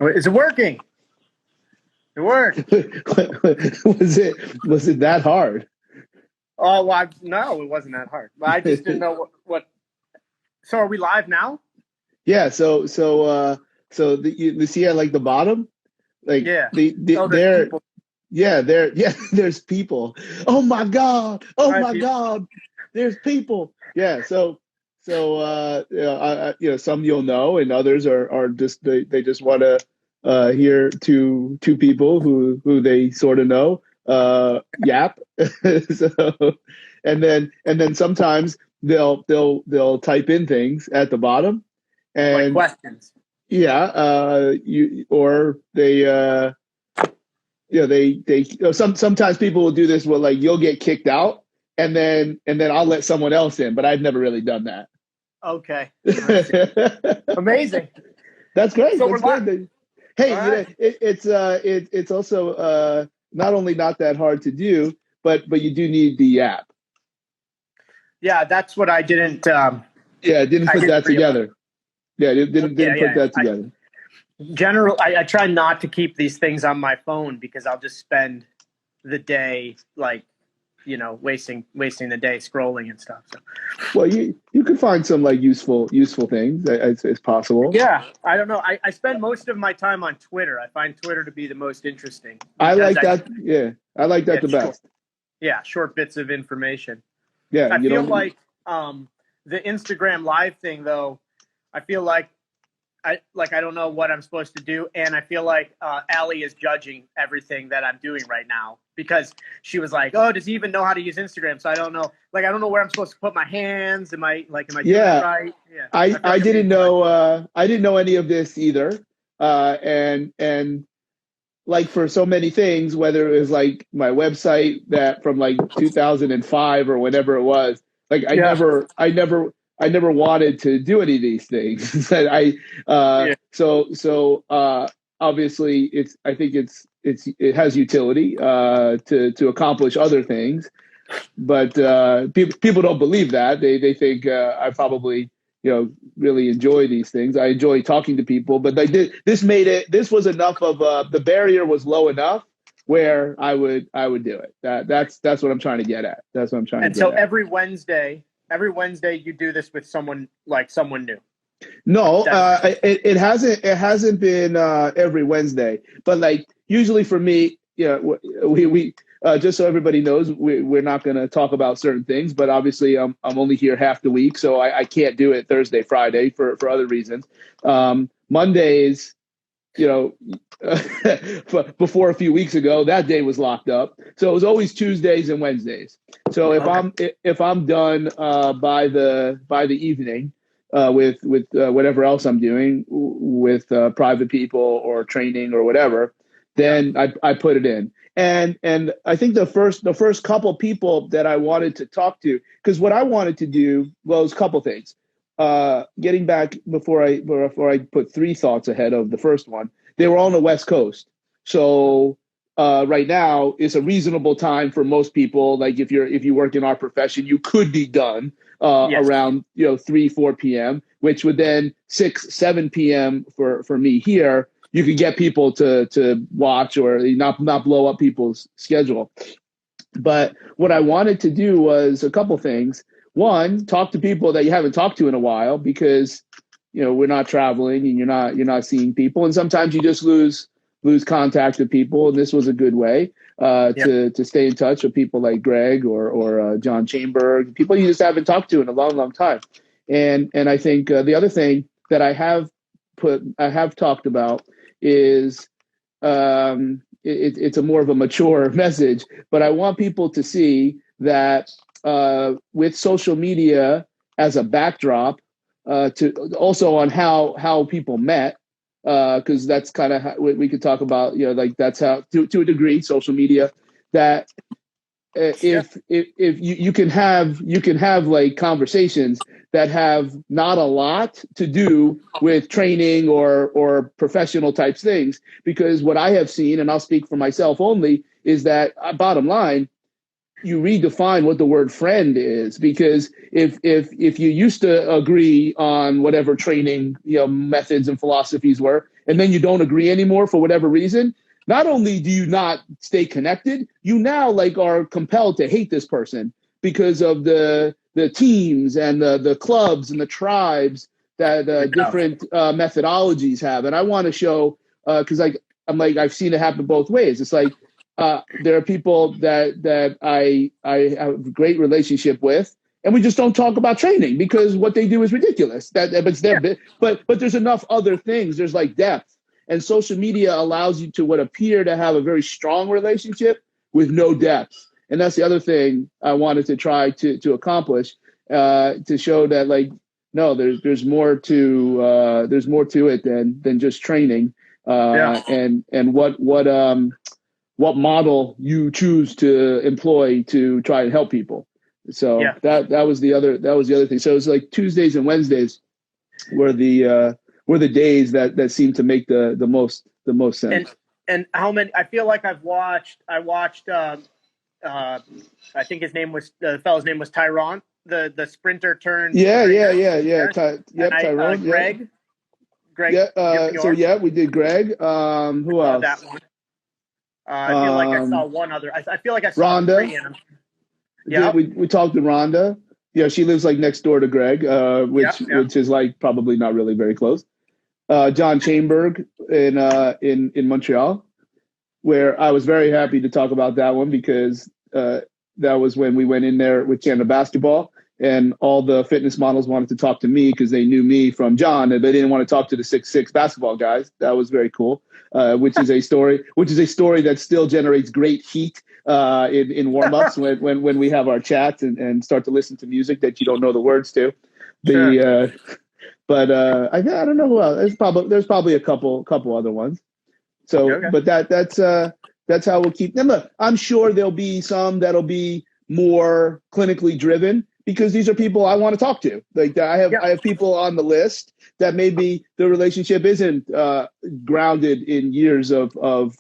Is it working? It worked. Was it that hard? Oh, well, no, it wasn't that hard. I just didn't know what. So are we live now? Yeah, so the see at like the bottom, like Yeah. the Oh, there's there people. yeah, there's people. Oh my God. All Oh right, my people. God. There's people. Yeah, some you'll know and others are just they just want to hear two people who they sort of know yap. So and then sometimes they'll type in things at the bottom Like and questions. yeah, you or they sometimes people will do this where like you'll get kicked out and then I'll let someone else in, but I've never really done that. Okay. I see. Amazing. That's great. So we're That's live. great. Hey, All right. it's also not only not that hard to do, but you do need the app. Yeah, that's what I didn't. Yeah, didn't I put didn't that realize. together. Yeah, Yeah, didn't put yeah. that together. I try not to keep these things on my phone because I'll just spend the day like wasting the day scrolling and stuff. So Well, you could find some like useful things. It's possible. yeah, I don't know. I spend most of my time on Twitter. I find Twitter to be the most interesting I because like I that. Yeah, I like that get the short, best. yeah, short bits of information. Yeah, I you feel don't. like the Instagram live thing though. I feel like I don't know what I'm supposed to do, and I feel like Allie is judging everything that I'm doing right now because she was like, "Oh, does he even know how to use Instagram?" So I don't know. Like I don't know where I'm supposed to put my hands. Am I doing it Yeah, right? Yeah, I I feel I like I'm being didn't judged. know I didn't know any of this either. And like for so many things, whether it was like my website that from like 2005 or whatever it was, like Yeah, I never wanted to do any of these things. yeah, Obviously I think it has utility to accomplish other things, but people don't believe that. They think I probably really enjoy these things. I enjoy talking to people, but like this made it. This was enough of the barrier was low enough where I would do it. That's what I'm trying to get at. That's what I'm trying to and get so at. every Wednesday you do this with someone new. No, That's it hasn't been every Wednesday, but like usually for me, we just so everybody knows, we're not going to talk about certain things, but obviously I'm only here half the week, so I can't do it Thursday, Friday for other reasons. Mondays, you know, before a few weeks ago, that day was locked up, so it was always Tuesdays and Wednesdays. So okay. if I'm done by the evening with whatever else I'm doing with private people or training or whatever, Yeah. then I put it in. And I think the first couple people that I wanted to talk to, because what I wanted to do was a couple things. Getting back before I put three thoughts ahead of the first one, they were on the West Coast, so right now it's a reasonable time for most people. Like if you work in our profession, you could be done Yes. around 3-4 p.m., which would then 6-7 p.m. for me here. You could get people to watch or not blow up people's schedule. But what I wanted to do was a couple things. One, talk to people that you haven't talked to in a while because we're not traveling and you're not seeing people, and sometimes you just lose contact with people. And this was a good way Yep. to stay in touch with people like Greg or John Chamberg, people you just haven't talked to in a long time. And I think the other thing that I have talked about is it's a more of a mature message, but I want people to see that with social media as a backdrop, to also on how people met, because that's kind of we could talk about, like that's how to a degree social media that Yeah. if you can have like conversations that have not a lot to do with training or professional types things, because what I have seen, and I'll speak for myself only, is that bottom line, you redefine what the word friend is, because if you used to agree on whatever training methods and philosophies were, and then you don't agree anymore for whatever reason, not only do you not stay connected, you now like are compelled to hate this person because of the teams and the clubs and the tribes that different methodologies have. And I want to show, because I'm like, I've seen it happen both ways. It's like, there are people that I have a great relationship with, and we just don't talk about training because what they do is ridiculous. But it's their bit. But there's enough other things. There's like depth, and social media allows you to what appear to have a very strong relationship with no depth. And that's the other thing I wanted to try to accomplish, to show that like, no, there's more to it than just training, and what model you choose to employ to try and help people. So that was the other thing. So it was like Tuesdays and Wednesdays were the days that seemed to make the most sense. And how many? I feel like I watched. I think the fellow's name was Tyrone, the sprinter turned. Tyrone. Greg. Yeah. We did Greg. Who else? That one. I feel like I saw one other. I feel like I saw Rhonda. Three in them. Yeah, we talked to Rhonda. Yeah, she lives like next door to Greg, which is like probably not really very close. John Chainberg in Montreal, where I was very happy to talk about that one because that was when we went in there with Canada Basketball, and all the fitness models wanted to talk to me because they knew me from John, and they didn't want to talk to the 6'6" basketball guys. That was very cool. Which is a story that still generates great heat in warm-ups when we have our chats and start to listen to music that you don't know the words to. But I don't know who else. There's probably a couple other ones. So, but that's how we'll keep them. Look, I'm sure there'll be some that'll be more clinically driven, because these are people I want to talk to. Like I have people on the list that maybe the relationship isn't grounded in years of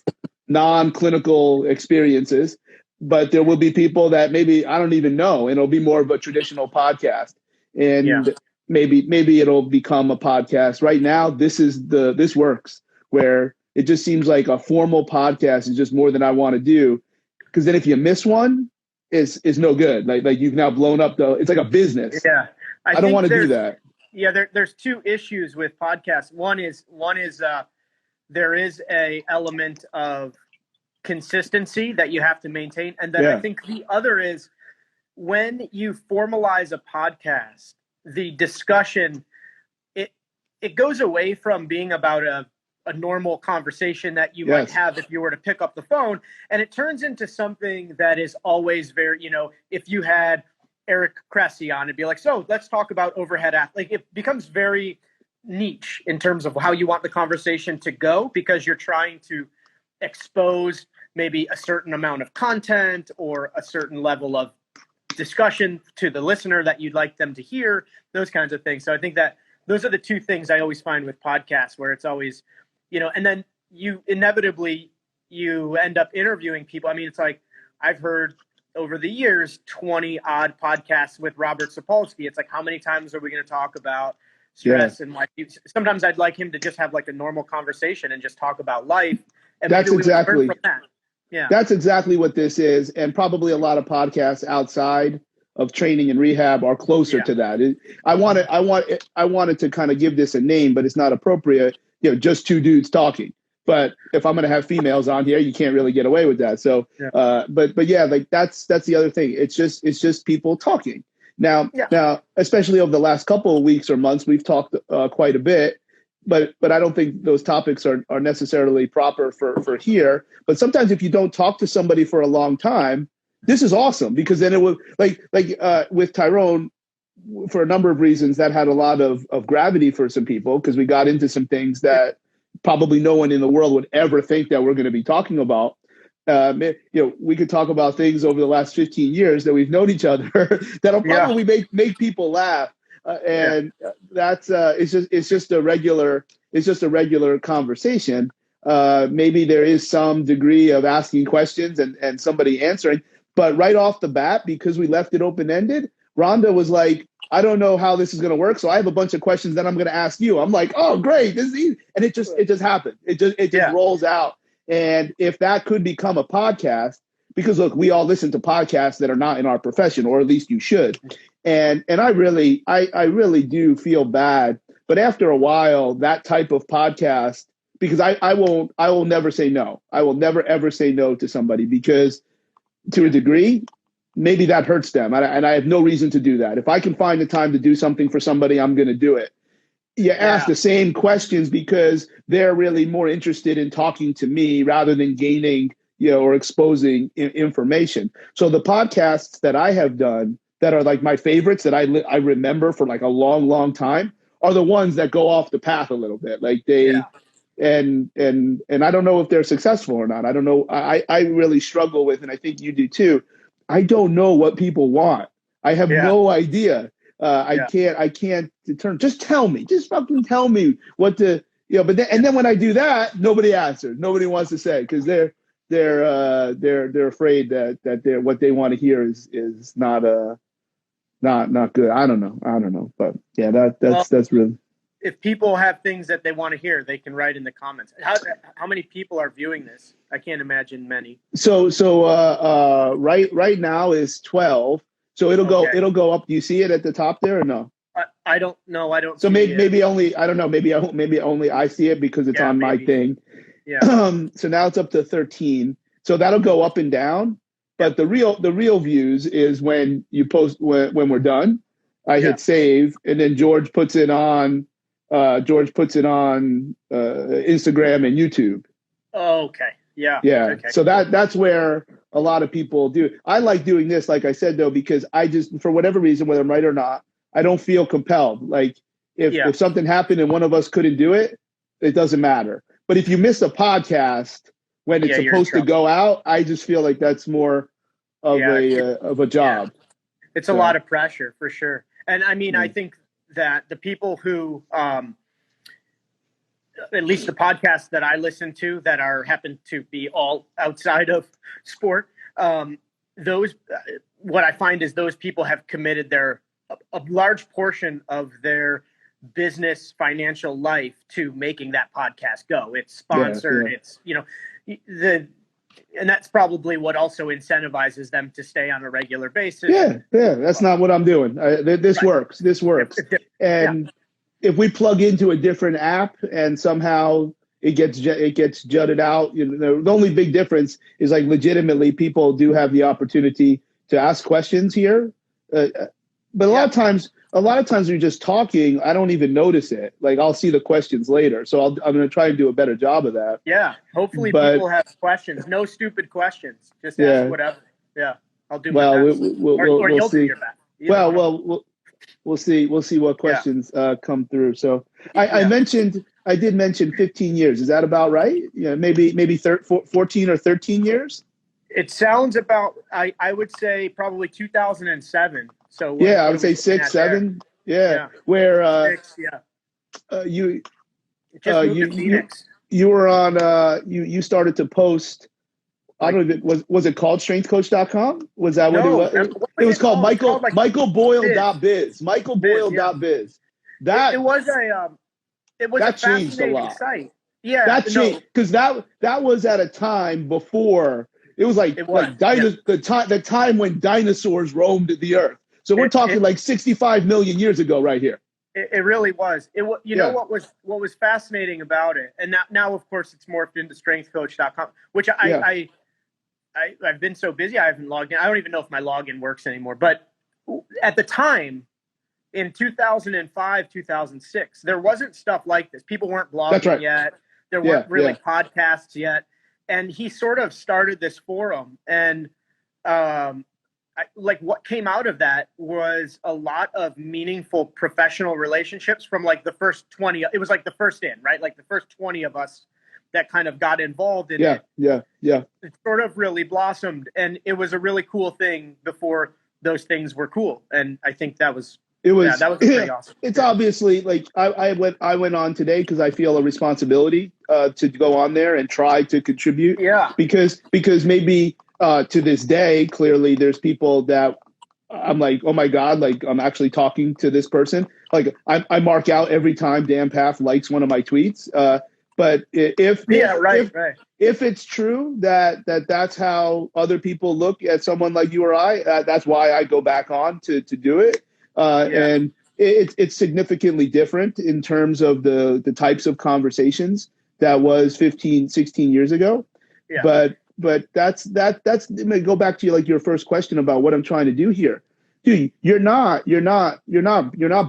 non-clinical experiences, but there will be people that maybe I don't even know, and it'll be more of a traditional podcast, and maybe it'll become a podcast. Right now, this works, where it just seems like a formal podcast is just more than I want to do, because then if you miss one, is no good. Like you've now blown up it's like a business. Yeah, I don't want to do that. Yeah, there's two issues with podcasts. One is there is a element of consistency that you have to maintain, and then I think the other is when you formalize a podcast, the discussion it goes away from being about a normal conversation that you might have if you were to pick up the phone, and it turns into something that is always very, if you had Eric Cressy on, it'd be like, so let's talk about overhead like it becomes very niche in terms of how you want the conversation to go, because you're trying to expose maybe a certain amount of content or a certain level of discussion to the listener that you'd like them to hear, those kinds of things. So I think that those are the two things I always find with podcasts, where it's always, and then you inevitably end up interviewing people. I mean, it's like I've heard over the years 20 odd podcasts with Robert Sapolsky. It's like, how many times are we going to talk about stress and life? Sometimes I'd like him to just have like a normal conversation and just talk about life. And that's exactly from that. Yeah, that's exactly what this is, and probably a lot of podcasts outside of training and rehab are closer to that. I wanted to kind of give this a name, but it's not appropriate. Just two dudes talking. But if I'm going to have females on here, you can't really get away with that. So, but yeah, like that's the other thing. It's just people talking. Now, especially over the last couple of weeks or months, we've talked quite a bit. But I don't think those topics are necessarily proper for here. But sometimes if you don't talk to somebody for a long time, this is awesome, because then it will like with Tyrone, for a number of reasons, that had a lot of gravity for some people, because we got into some things that probably no one in the world would ever think that we're going to be talking about. We could talk about things over the last 15 years that we've known each other that'll probably make people laugh. That's it's just a regular conversation. Maybe there is some degree of asking questions and somebody answering, But right off the bat, because we left it open-ended, Rhonda was like, I don't know how this is going to work, so I have a bunch of questions that I'm going to ask you. I'm like, oh, great, this is easy. And it just happened. It just rolls out. And if that could become a podcast, because look, we all listen to podcasts that are not in our profession, or at least you should. And I really do feel bad. But after a while, that type of podcast, because I will never say no. I will never ever say no to somebody, because to a degree, maybe that hurts them. And I have no reason to do that. If I can find the time to do something for somebody, I'm going to do it. You ask the same questions because they're really more interested in talking to me rather than gaining, or exposing information. So the podcasts that I have done that are like my favorites that I remember for like a long, long time are the ones that go off the path a little bit. Like and I don't know if they're successful or not. I don't know. I really struggle with, and I think you do too. I don't know what people want. I have no idea. I can't determine. Just tell me. Just fucking tell me what to. But then when I do that, nobody answers. Nobody wants to say, because they're afraid that what they want to hear is not good. I don't know. But yeah, that's really. If people have things that they want to hear, they can write in the comments. How many people are viewing this? I can't imagine many. So right now is 12. So it'll go up. Do you see it at the top there or no? I don't know. I don't. So maybe only, I don't know. Maybe only I see it because it's on my thing. Yeah. So now it's up to 13. So that'll go up and down. But the real views is when you post, when we're done. I hit save, and then George puts it on. Instagram and YouTube. Oh, okay. Yeah. Yeah. Okay. So that's where a lot of people do. I like doing this, like I said, though, because I just, for whatever reason, whether I'm right or not, I don't feel compelled. Like if something happened and one of us couldn't do it, it doesn't matter. But if you miss a podcast when it's supposed to go out, I just feel like that's more of a job. Yeah. It's a lot of pressure for sure. And I mean, I think that the people who, at least the podcasts that I listen to that happen to be all outside of sport, those, what I find is those people have committed a large portion of their business financial life to making that podcast go. It's sponsored. It's, and that's probably what also incentivizes them to stay on a regular basis. Yeah. That's not what I'm doing. This works. And if we plug into a different app and somehow it gets jutted out, the only big difference is like legitimately people do have the opportunity to ask questions here. But a lot of times you're just talking. I don't even notice it. Like I'll see the questions later. So I'm going to try and do a better job of that. Yeah. Hopefully people have questions. No stupid questions. Just ask whatever. Yeah. I'll do my best. We'll see. Do your best. We'll see. We'll see what questions come through. So I did mention 15 years. Is that about right? Yeah. Maybe 14 or 13 years. It sounds about, I would say probably 2007. So I would say 6, 7. Yeah. Where 6, you just moved to Phoenix. You were on you started to post. I don't know. Was it called strengthcoach.com? Was that what it was? It was called michaelboyle.biz. michaelboyle.biz. That it was a changed a lot. Site. Yeah. That changed because that was at a time before. It was the time when dinosaurs roamed the earth. So we're talking like 65 million years ago, right here. It really was. Know what was fascinating about it, and now of course it's morphed into strengthcoach.com, which I've been so busy I haven't logged in. I don't even know if my login works anymore. But at the time, in 2005, 2006, there wasn't stuff like this. People weren't blogging yet. There weren't really podcasts yet. And he sort of started this forum, and what came out of that was a lot of meaningful professional relationships from like the first 20. It was like the first in, right? Like the first 20 of us that kind of got involved in it. Yeah. It sort of really blossomed, and it was a really cool thing before those things were cool. And I think that was pretty awesome. It's obviously like I went on today because I feel a responsibility to go on there and try to contribute. Yeah. Because maybe To this day, clearly, there's people that I'm like, oh my God, like I'm actually talking to this person. Like I mark out every time Dan Paff likes one of my tweets. But if it's true that's how other people look at someone like you or I, that's why I go back on to do it. And it's significantly different in terms of the types of conversations that was 15, 16 years ago. Yeah. But that's go back to like your first question about what I'm trying to do here. Dude, you're not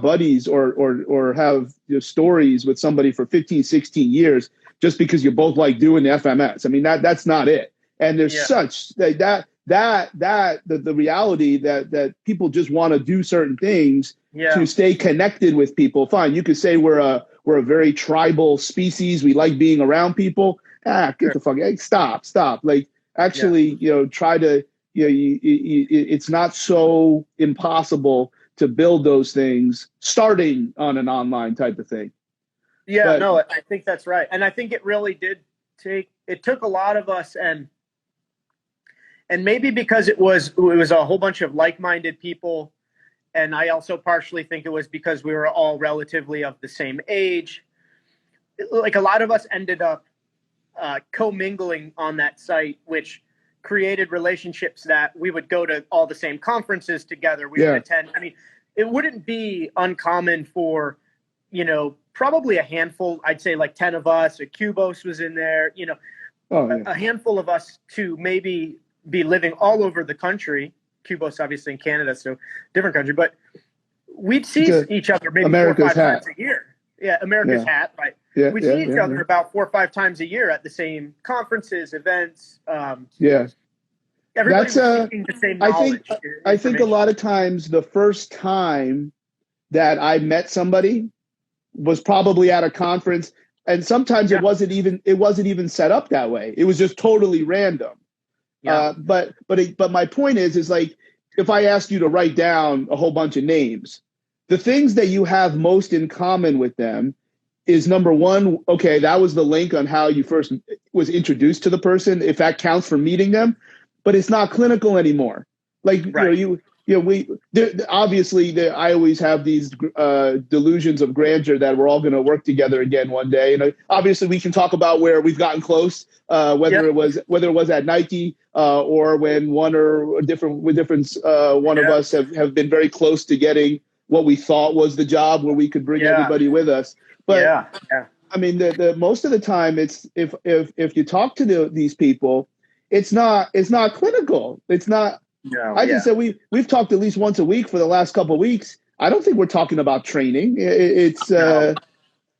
buddies or have stories with somebody for 15, 16 years just because you both like doing the FMS. I mean, that's not it. And there's such the reality that people just want to do certain things to stay connected with people. Fine, you could say we're a very tribal species. We like being around people. Get the fuck, stop. Like, actually, try to, it's not so impossible to build those things starting on an online type of thing. Yeah, no, I think that's right. And I think it really took a lot of us, and maybe because it was a whole bunch of like-minded people. And I also partially think it was because we were all relatively of the same age. Like, a lot of us ended up commingling on that site, which created relationships that we would go to all the same conferences together. We would attend. I mean, it wouldn't be uncommon for, probably a handful, I'd say like 10 of us, a Cubos was in there, a handful of us to maybe be living all over the country. Cubos obviously in Canada, so different country, but we'd see each other maybe America's 4 or 5 times a year. Yeah, America's hat, right? Yeah, we see each other about 4 or 5 times a year at the same conferences, events. Everybody was seeking the same knowledge. I think a lot of times the first time that I met somebody was probably at a conference, and sometimes it wasn't even set up that way. It was just totally random. Yeah. But my point is like, if I asked you to write down a whole bunch of names, the things that you have most in common with them is, number one, okay, that was the link on how you first was introduced to the person, if that counts for meeting them, but it's not clinical anymore. Like, obviously I always have these delusions of grandeur that we're all going to work together again one day. And obviously we can talk about where we've gotten close, whether it was at Nike or when one of us have been very close to getting what we thought was the job where we could bring everybody with us. But I mean, the most of the time, it's if you talk to these people, it's not clinical. It's not. I just said we've talked at least once a week for the last couple of weeks. I don't think we're talking about training.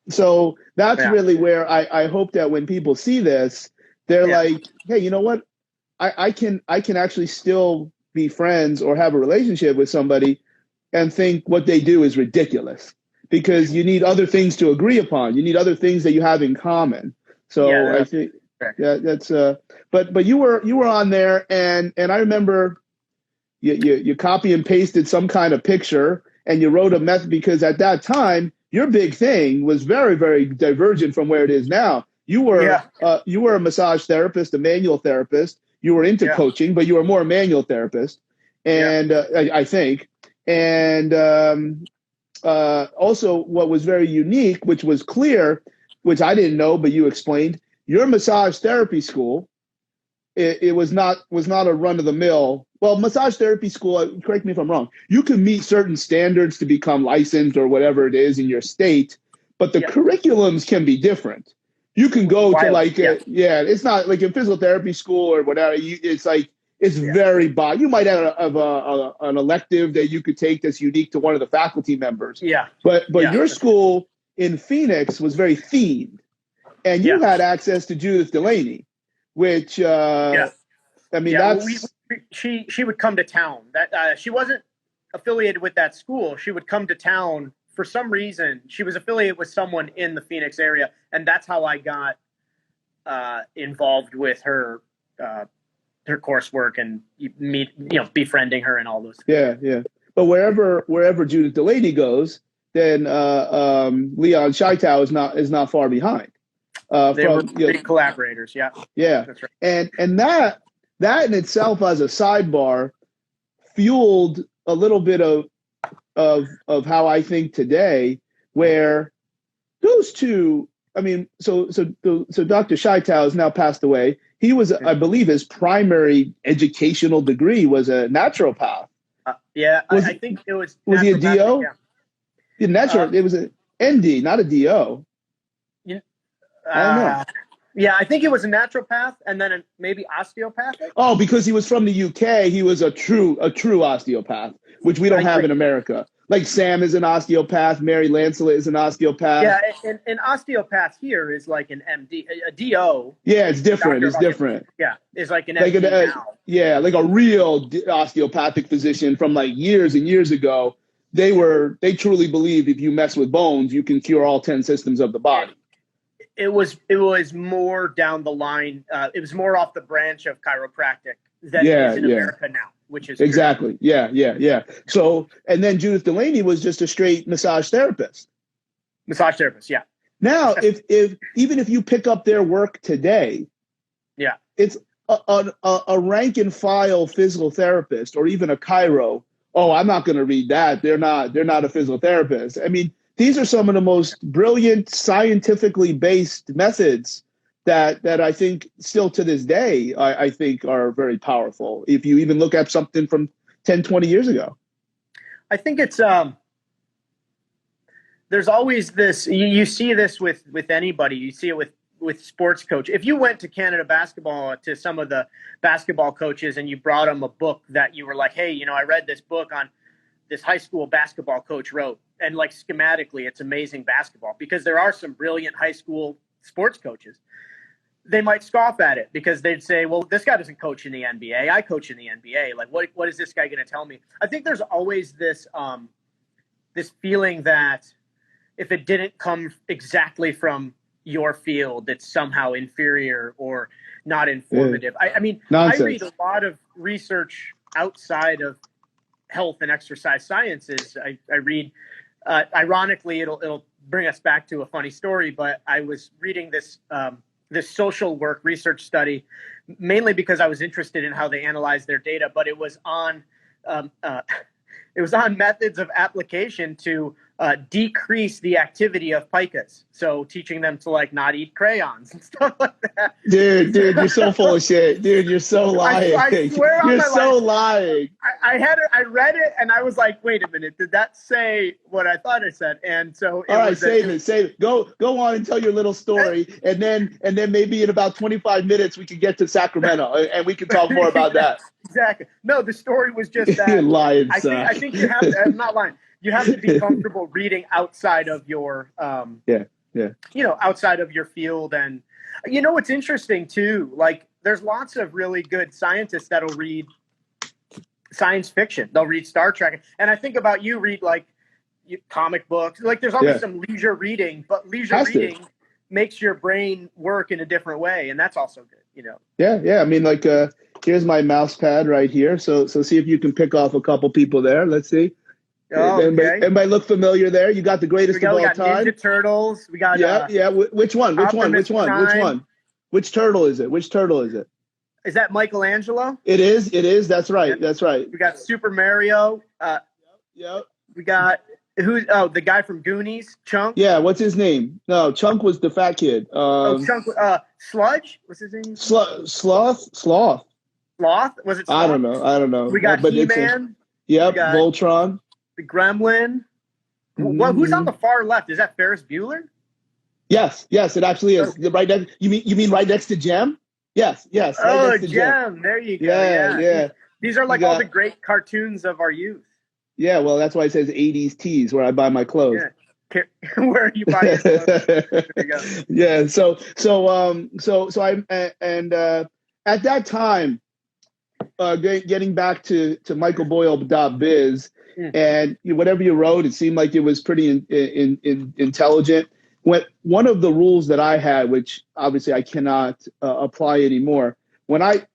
So that's really where I hope that when people see this, they're like, hey, you know what? I can actually still be friends or have a relationship with somebody and think what they do is ridiculous, because you need other things to agree upon. You need other things that you have in common. So I think that's but you were on there, and I remember you copy and pasted some kind of picture and you wrote a method, because at that time your big thing was very, very divergent from where it is now. You were a massage therapist, a manual therapist. You were into coaching, but you were more a manual therapist, and I think. And also, what was very unique, which was clear, which I didn't know, but you explained, your massage therapy school, it was not a run of the mill. Well, massage therapy school, correct me if I'm wrong, you can meet certain standards to become licensed or whatever it is in your state, but the curriculums can be different. You can go to it's not like in physical therapy school or whatever. It's like, it's very broad. You might have an elective that you could take that's unique to one of the faculty members. Yeah. But your school in Phoenix was very themed, and you had access to Judith Delaney, which I mean, she would come to town. That she wasn't affiliated with that school. She would come to town for some reason. She was affiliated with someone in the Phoenix area, and that's how I got involved with her. Her coursework and befriending her and all those things. Yeah. But wherever Judith Delaney goes, then Leon Scheitau is not far behind. They were big collaborators. Yeah. That's right. And that that in itself as a sidebar fueled a little bit of how I think today, where those two, I mean, so Dr. Scheitau has now passed away. He was, I believe, his primary educational degree was a naturopath. I think it was. Was he a DO? Yeah, It was an ND, not a DO. I don't know. Yeah, I think it was a naturopath and then maybe osteopathic. Oh, because he was from the UK, he was a true osteopath, which we don't have in America. Like Sam is an osteopath, Mary Lancela is an osteopath. Yeah, and osteopath here is like an MD, a DO. Yeah, it's different. It's different. Yeah, it's like an MD now. Yeah, like a real osteopathic physician from like years and years ago. They truly believe if you mess with bones, you can cure all 10 systems of the body. It was more down the line. It was more off the branch of chiropractic than is in America now, which is exactly. Yeah. So, and then Judith Delaney was just a straight massage therapist. Yeah. Now, if even if you pick up their work today, it's a rank and file physical therapist or even a chiro. Oh, I'm not going to read that. They're not a physical therapist. I mean, these are some of the most brilliant, scientifically based methods that I think still to this day, I think are very powerful. If you even look at something from 10, 20 years ago. I think it's, there's always this, you see this with anybody. You see it with sports coach. If you went to Canada basketball to some of the basketball coaches and you brought them a book that you were like, hey, I read this book on this high school basketball coach wrote. And like schematically, it's amazing basketball because there are some brilliant high school sports coaches. They might scoff at it because they'd say, well, this guy doesn't coach in the NBA. I coach in the NBA. Like, what is this guy going to tell me? I think there's always this this feeling that if it didn't come exactly from your field, it's somehow inferior or not informative. Yeah. I mean, nonsense. I read a lot of research outside of health and exercise sciences. I read, ironically, it'll bring us back to a funny story, but I was reading this social work research study, mainly because I was interested in how they analyze their data, but it was on methods of application to decrease the activity of pikas. So teaching them to like not eat crayons and stuff like that. Dude, you're so full of shit. Dude, you're so lying. I swear you're so lying. I read it and I was like, wait a minute, did that say what I thought it said? And so all right, save it. Go on and tell your little story, and then maybe in about 25 minutes we can get to Sacramento and we can talk more about that. Exactly. No, the story was just that. You're lying, I think you have to, I'm not lying. You have to be comfortable reading outside of your, outside of your field. And, what's interesting too, like there's lots of really good scientists that'll read science fiction. They'll read Star Trek. And I think about you read like comic books, like there's always some leisure reading, but leisure reading makes your brain work in a different way. And that's also good, Yeah. I mean, like, here's my mouse pad right here. So see if you can pick off a couple people there. Let's see. Oh, okay. Anybody look familiar there? You got the greatest of all time. Ninja Turtles. We got Which one? Which turtle is it? Is that Michelangelo? It is. That's right. Yeah. That's right. We got Super Mario. We got the guy from Goonies, Chunk. Yeah. What's his name? No, Chunk was the fat kid. Chunk. Sludge. What's his name? Sloth. Sloth. Was it? Sloth? I don't know. We got He-Man. Voltron. The Gremlin. Mm-hmm. Who's on the far left? Is that Ferris Bueller? Yes, it actually is. Right next, you mean right next to Jem? Yes. Right oh, Jem. There you go. Yeah. These are like all the great cartoons of our youth. Yeah, well, that's why it says 80s tees where I buy my clothes. Yeah. Where you buy your clothes. There you go. Yeah. So I at that time, getting back to michaelboyle.biz. And whatever you wrote, it seemed like it was pretty intelligent. One of the rules that I had, which obviously I cannot apply anymore, when I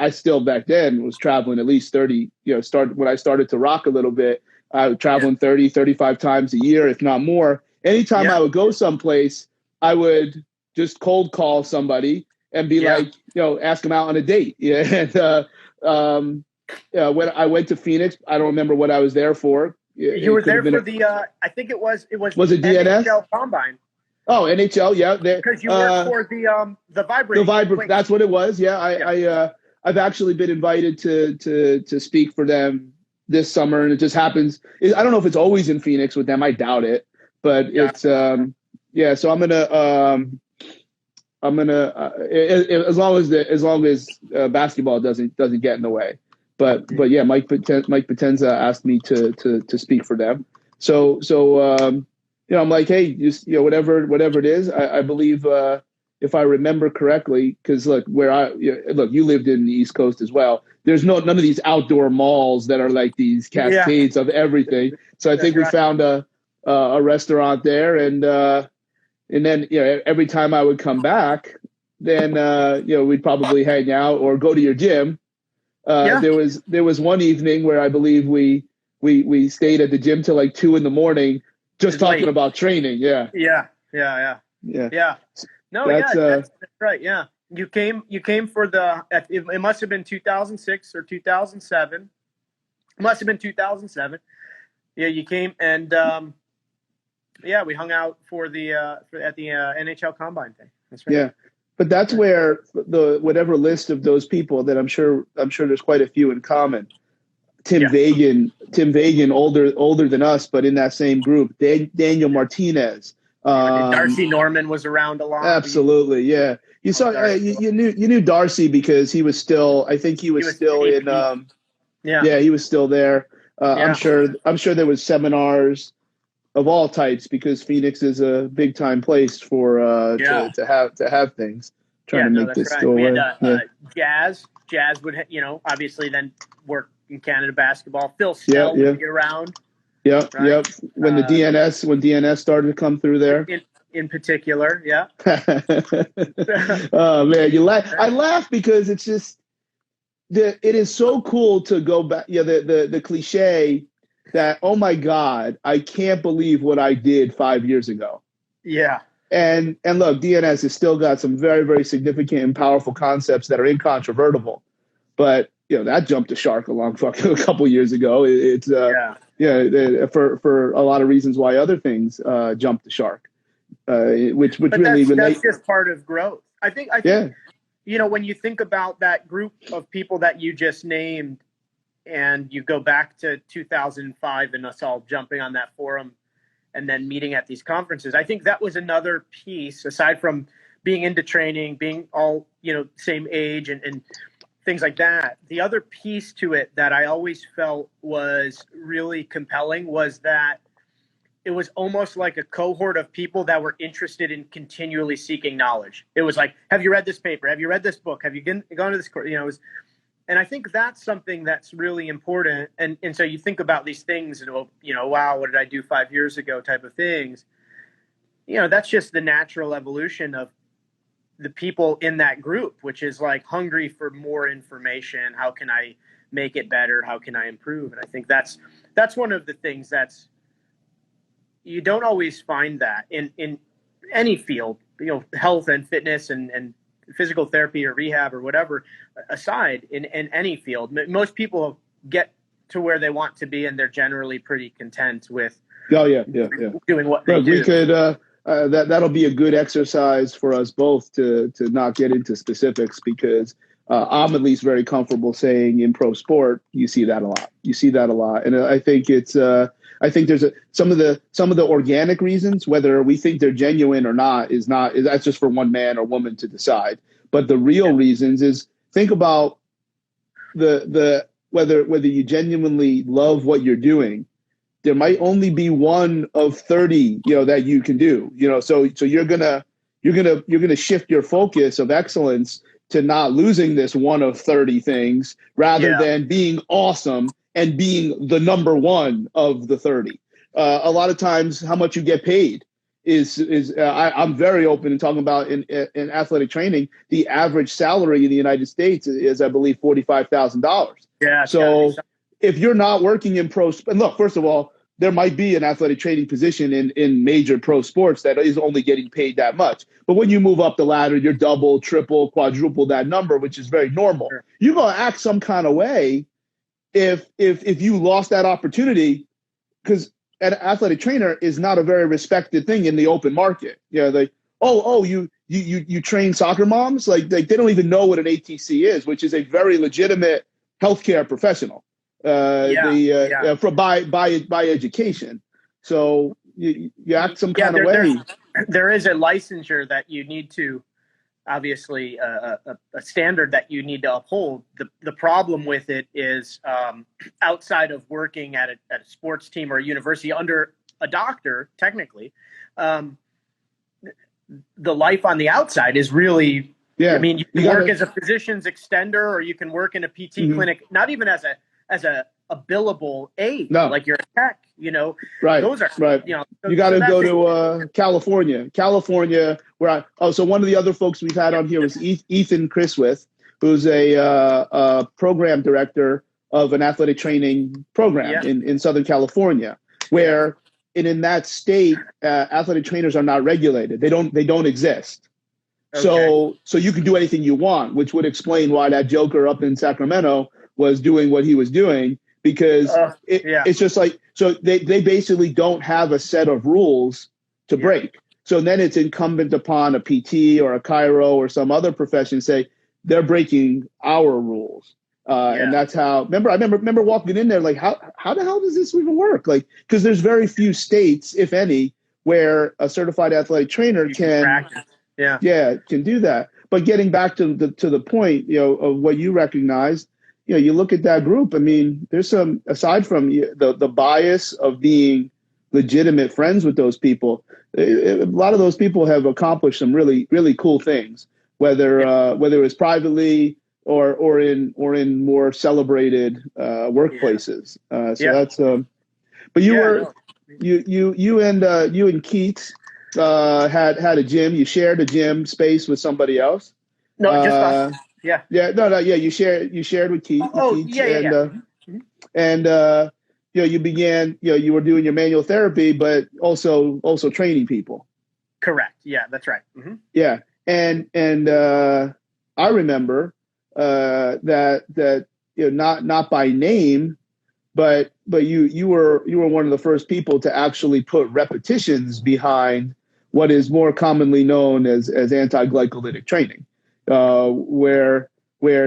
still back then was traveling at least 30, when I started to rock a little bit, I was traveling 30, 35 times a year, if not more. Anytime I would go someplace, I would just cold call somebody and be like, ask them out on a date. Yeah. And when I went to Phoenix, I don't remember what I was there for. You were there for the, I think it was it DNS? NHL Combine. Oh, NHL, yeah. Because you worked for the Vibrate. The Vibrate, that's what it was. Yeah, I've actually been invited to speak for them this summer, and it just happens. I don't know if it's always in Phoenix with them. I doubt it, but it's So I'm gonna as long as basketball doesn't get in the way. But yeah, Mike Potenza asked me to speak for them. So I'm like, hey, just whatever it is. I believe if I remember correctly, because look, you lived in the East Coast as well. There's none of these outdoor malls that are like these cascades of everything. So I think we found a restaurant there, and then every time I would come back, then we'd probably hang out or go to your gym. There was one evening where I believe we stayed at the gym till like 2 a.m. just talking about training. Yeah. No, that's right. Yeah. You came for it must have been 2006 or 2007. It must have been 2007. Yeah. You came and, we hung out at the NHL Combine thing. That's right. Yeah. But that's where whatever list of those people that I'm sure there's quite a few in common. Tim Vagan, older than us, but in that same group. Daniel Martinez. Darcy Norman was around a lot. Absolutely, yeah. You saw you knew Darcy because he was still. I think he was still in. He was still there. I'm sure there was seminars of all types because Phoenix is a big time place for to have things. Trying to make this go away. Jazz would obviously then work in Canada basketball. Phil Snell would be around. Yep. When DNS started to come through there. In particular, yeah. Oh man, I laugh because it's just it is so cool to go back. Yeah, the cliche that, oh my God, I can't believe what I did 5 years ago. Yeah. And look, DNS has still got some very, very significant and powerful concepts that are incontrovertible. But that jumped the shark a couple years ago. It's for a lot of reasons why other things jumped the shark. Which really that's just part of growth. I think when you think about that group of people that you just named, and you go back to 2005 and us all jumping on that forum and then meeting at these conferences, I think that was another piece, aside from being into training, being all, same age and things like that. The other piece to it that I always felt was really compelling was that it was almost like a cohort of people that were interested in continually seeking knowledge. It was like, have you read this paper? Have you read this book? Have you gone to this course? And I think that's something that's really important. And so you think about these things and, wow, what did I do 5 years ago type of things. That's just the natural evolution of the people in that group, which is like hungry for more information. How can I make it better? How can I improve? And I think that's one of the things you don't always find that in any field, health and fitness and physical therapy or rehab or whatever aside, in any field. Most people get to where they want to be, and they're generally pretty content with doing what they do. We could that'll be a good exercise for us both to not get into specifics, because I'm at least very comfortable saying in pro sport you see that a lot. And I think it's I think there's some of the organic reasons, whether we think they're genuine or not, is that's just for one man or woman to decide. But the real reasons is, think about the whether you genuinely love what you're doing. There might only be one of 30, that you can do. So you're gonna shift your focus of excellence to not losing this one of 30 things, rather than being awesome and being the number one of the 30. A lot of times, how much you get paid I'm very open in talking about in athletic training. The average salary in the United States is, I believe, $45,000. Yeah. So if you're not working in pro, and look, first of all, there might be an athletic training position in major pro sports that is only getting paid that much. But when you move up the ladder, you're double, triple, quadruple that number, which is very normal. Sure. You're going to act some kind of way if you lost that opportunity, because an athletic trainer is not a very respected thing in the open market. Like, you train soccer moms? Like they don't even know what an ATC is, which is a very legitimate healthcare professional. By education. So you act some kind of way. There is a licensure that you need to, obviously, a standard that you need to uphold. The problem with it is outside of working at a sports team or a university under a doctor, technically, the life on the outside is really. Yeah. I mean, you can work as a physician's extender, or you can work in a PT clinic, not even as a billable aide, like you're a tech, Right. Those are, right. You got to go to California, where so one of the other folks we've had on here was Ethan Chriswith, who's a program director of an athletic training program in Southern California, where in that state, athletic trainers are not regulated. They don't exist. Okay. So you can do anything you want, which would explain why that joker up in Sacramento was doing what he was doing, because it's just like, so they basically don't have a set of rules to break. So then it's incumbent upon a PT or a chiro or some other profession to say they're breaking our rules. And that's how, I remember walking in there like, how the hell does this even work? Like, because there's very few states, if any, where a certified athletic trainer can practice. Can do that. But getting back to the point, of what you recognized, you look at that group. I mean, there's some, aside from the bias of being legitimate friends with those people, a lot of those people have accomplished some really, really cool things, whether it was privately or in more celebrated workplaces. That's but you and Keith had a gym. You shared a gym space with somebody else. No, just us. Yeah. You shared with Keith. And you began. You were doing your manual therapy, but also training people. Correct. Yeah, that's right. Mm-hmm. Yeah, and I remember that not by name, but you were one of the first people to actually put repetitions behind what is more commonly known as anti-glycolytic training, where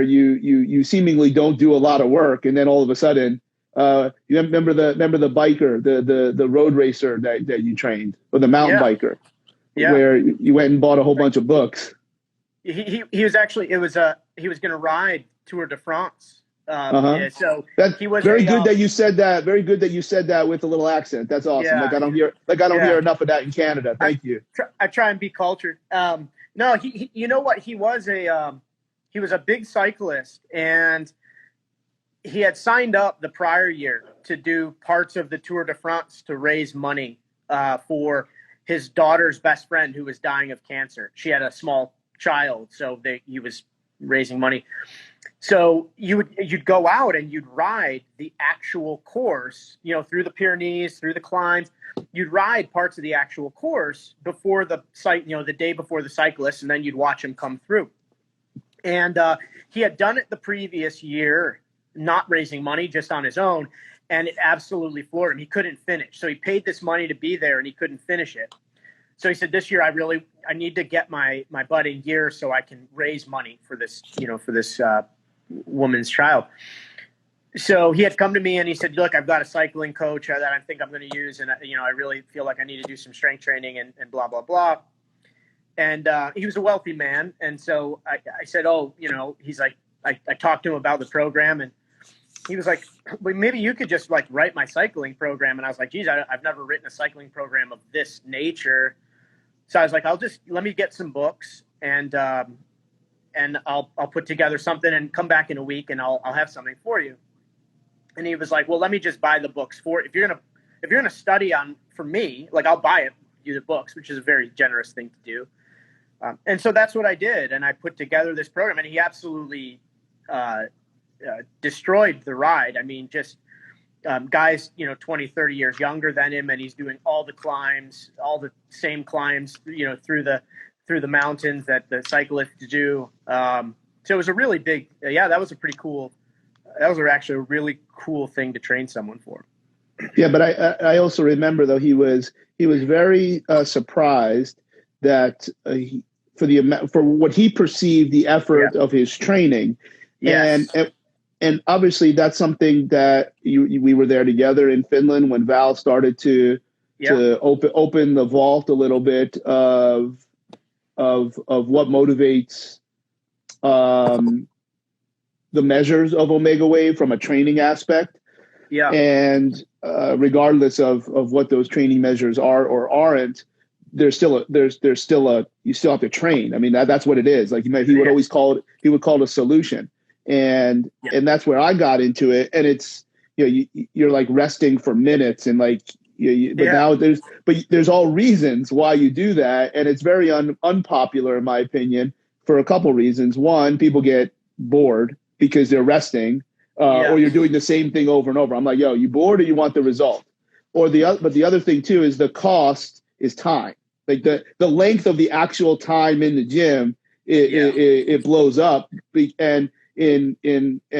you seemingly don't do a lot of work, and then all of a sudden, you remember the biker, the road racer that you trained, or the mountain biker, where you went and bought a whole bunch of books. He was actually, he was going to ride Tour de France. So he was very good that you said that. Very good that you said that with a little accent. That's awesome. I don't hear enough of that in Canada. Thank you. I try and be cultured. No, he you know what? He was a big cyclist, and he had signed up the prior year to do parts of the Tour de France to raise money for his daughter's best friend who was dying of cancer. She had a small child, so he was raising money. So you'd go out and you'd ride the actual course, through the Pyrenees, through the climbs. You'd ride parts of the actual course before the site, the day before the cyclist, and then you'd watch him come through. And he had done it the previous year, not raising money, just on his own, and it absolutely floored him. He couldn't finish. So he paid this money to be there, and he couldn't finish it. So he said, this year I need to get my butt in gear so I can raise money for this, woman's child. So he had come to me and he said, look, I've got a cycling coach that I think I'm going to use. And, I really feel like I need to do some strength training and blah, blah, blah. And he was a wealthy man. And so I said, he's like, I talked to him about the program, and he was like, well, maybe you could just write my cycling program. And I was like, geez, I've never written a cycling program of this nature. So I was like, let me get some books and I'll put together something and come back in a week and I'll have something for you. And he was like, well, let me just buy the books if you're going to study for me, I'll buy you the books, which is a very generous thing to do. And so that's what I did. And I put together this program, and he absolutely destroyed the ride. I mean, just guys, 20, 30 years younger than him, and he's doing all the climbs, all the same climbs, through the mountains that the cyclists do. So it was a really big, that was actually a really cool thing to train someone for. Yeah, but I also remember though he was very surprised that for what he perceived the effort of his training, yes. and obviously that's something that we were there together in Finland when Val started to open the vault a little bit of what motivates the measures of omega wave from a training aspect. Yeah. And regardless of what those training measures are or aren't, you still have to train. I mean, that's what it is. Like he would always call it a solution. And that's where I got into it. And it's, you're like resting for minutes and like, now there's all reasons why you do that. And it's very unpopular in my opinion for a couple reasons. One, people get bored because they're resting. Or you're doing the same thing over and over. I'm like, you bored or you want the result? But the other thing too is the cost is time. Like the length of the actual time in the gym, it blows up, and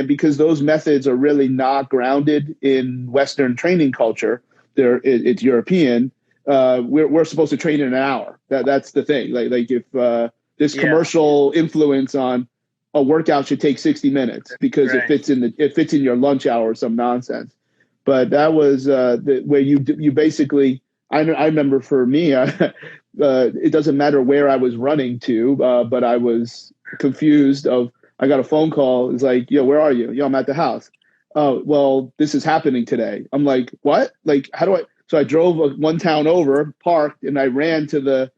because those methods are really not grounded in Western training culture. It's European. We're supposed to train in an hour. That's the thing. Like if this commercial influence on a workout should take 60 minutes because it fits in your lunch hour or some nonsense. But that was where you basically. I remember for me, it doesn't matter where I was running to, but I was confused. I got a phone call. It's like, where are you? I'm at the house. Oh, well, this is happening today. I'm like, what? Like, how do I? So I drove one town over, parked, and I ran to the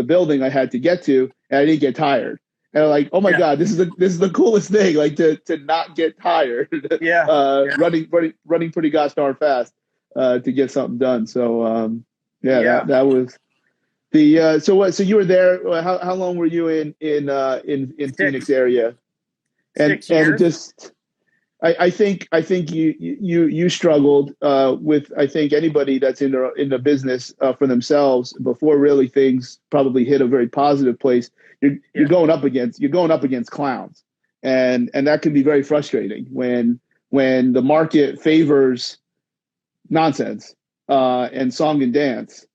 building I had to get to, and I didn't get tired. And I'm like, oh my God, this is the coolest thing, like to not get tired. Running pretty gosh darn fast to get something done. So that was the so you were there. How long were you in Phoenix area? And 6 years. And just I think you struggled with I think anybody that's in the business for themselves before really things probably hit a very positive place. You're going up against clowns, and that can be very frustrating when the market favors nonsense and song and dance.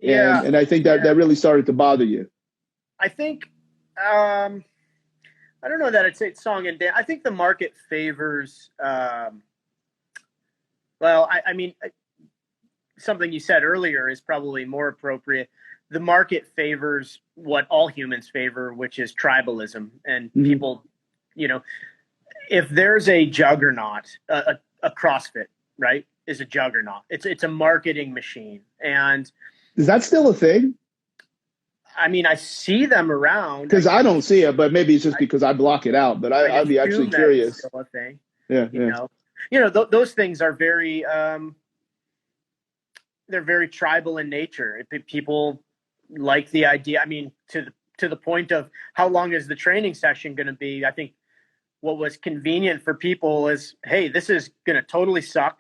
And I think that really started to bother you. I think I don't know that I'd say it's song and dance. I think the market favors. I mean, something you said earlier is probably more appropriate. The market favors what all humans favor, which is tribalism. And people, if there's a juggernaut, a CrossFit, right, is a juggernaut. It's a marketing machine. And is that still a thing? I mean, I see them around. Because I don't see it, but maybe it's just because I block it out. But I'd be actually curious. Still a thing. Yeah. Those things are very, they're very tribal in nature. People like the idea. I mean, to the point of how long is the training session going to be? I think what was convenient for people is, hey, this is going to totally suck,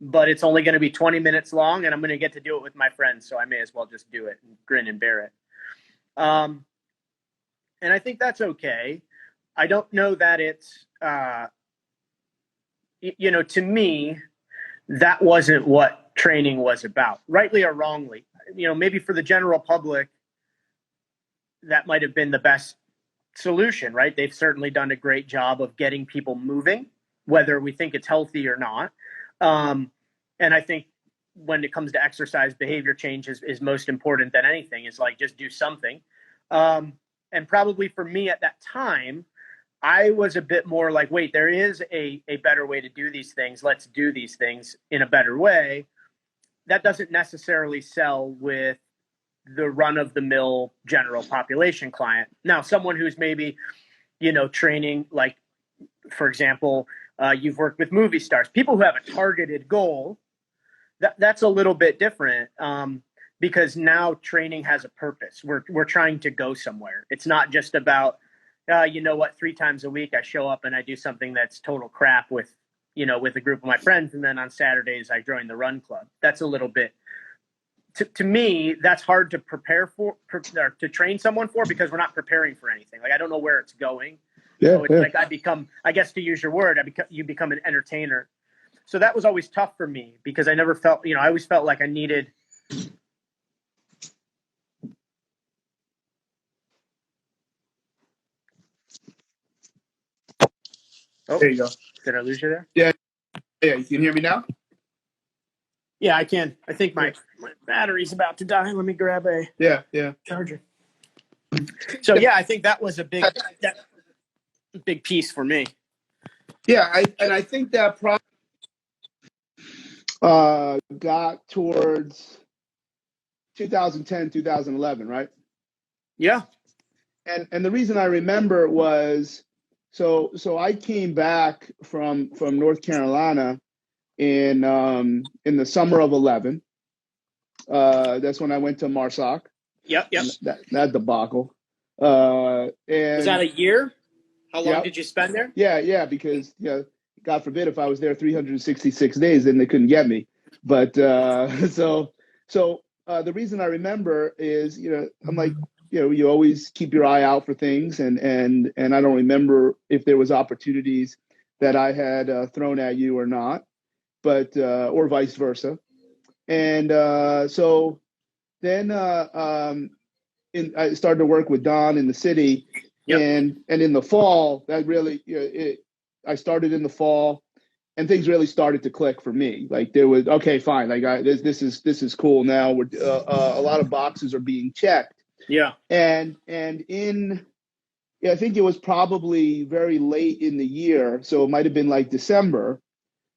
but it's only going to be 20 minutes long, and I'm going to get to do it with my friends, so I may as well just do it and grin and bear it. And I think that's okay. I don't know that it's, to me, that wasn't what training was about, rightly or wrongly. Maybe for the general public, that might have been the best solution, right? They've certainly done a great job of getting people moving, whether we think it's healthy or not. And I think when it comes to exercise, behavior change is most important than anything. Is like, just do something. And probably for me at that time, I was a bit more like, wait, there is a better way to do these things. Let's do these things in a better way. That doesn't necessarily sell with the run-of-the-mill general population client. Now, someone who's maybe, training, like, for example, you've worked with movie stars, people who have a targeted goal, that's a little bit different because now training has a purpose. We're trying to go somewhere. It's not just about, 3 times a week I show up and I do something that's total crap with with a group of my friends. And then on Saturdays, I joined the run club. That's a little bit, to me, that's hard to prepare for, to train someone for, because we're not preparing for anything. Like, I don't know where it's going. Yeah, So it's like I guess to use your word, you become an entertainer. So that was always tough for me, because I never felt, I always felt like I needed. Oh, there you go. Did I lose you there? Yeah, you can hear me now? Yeah, I can. I think my battery's about to die. Let me grab a charger. So yeah, I think that was a big piece for me. Yeah, I think that probably got towards 2010, 2011, right? Yeah. And the reason I remember was so I came back from North Carolina in the summer of 11. That's when I went to Marsac. Yep. That debacle. And was that a year? How long did you spend there? Yeah, because God forbid if I was there 366 days, then they couldn't get me. But so the reason I remember is I'm like, you always keep your eye out for things, and I don't remember if there was opportunities that I had thrown at you or not, but or vice versa. And so then I started to work with Don in the city. Yep. And in the fall, that really, I started in the fall, and things really started to click for me. Like there was, okay, fine. Like this is cool now. We're a lot of boxes are being checked. Yeah. And I think it was probably very late in the year, so it might have been like December.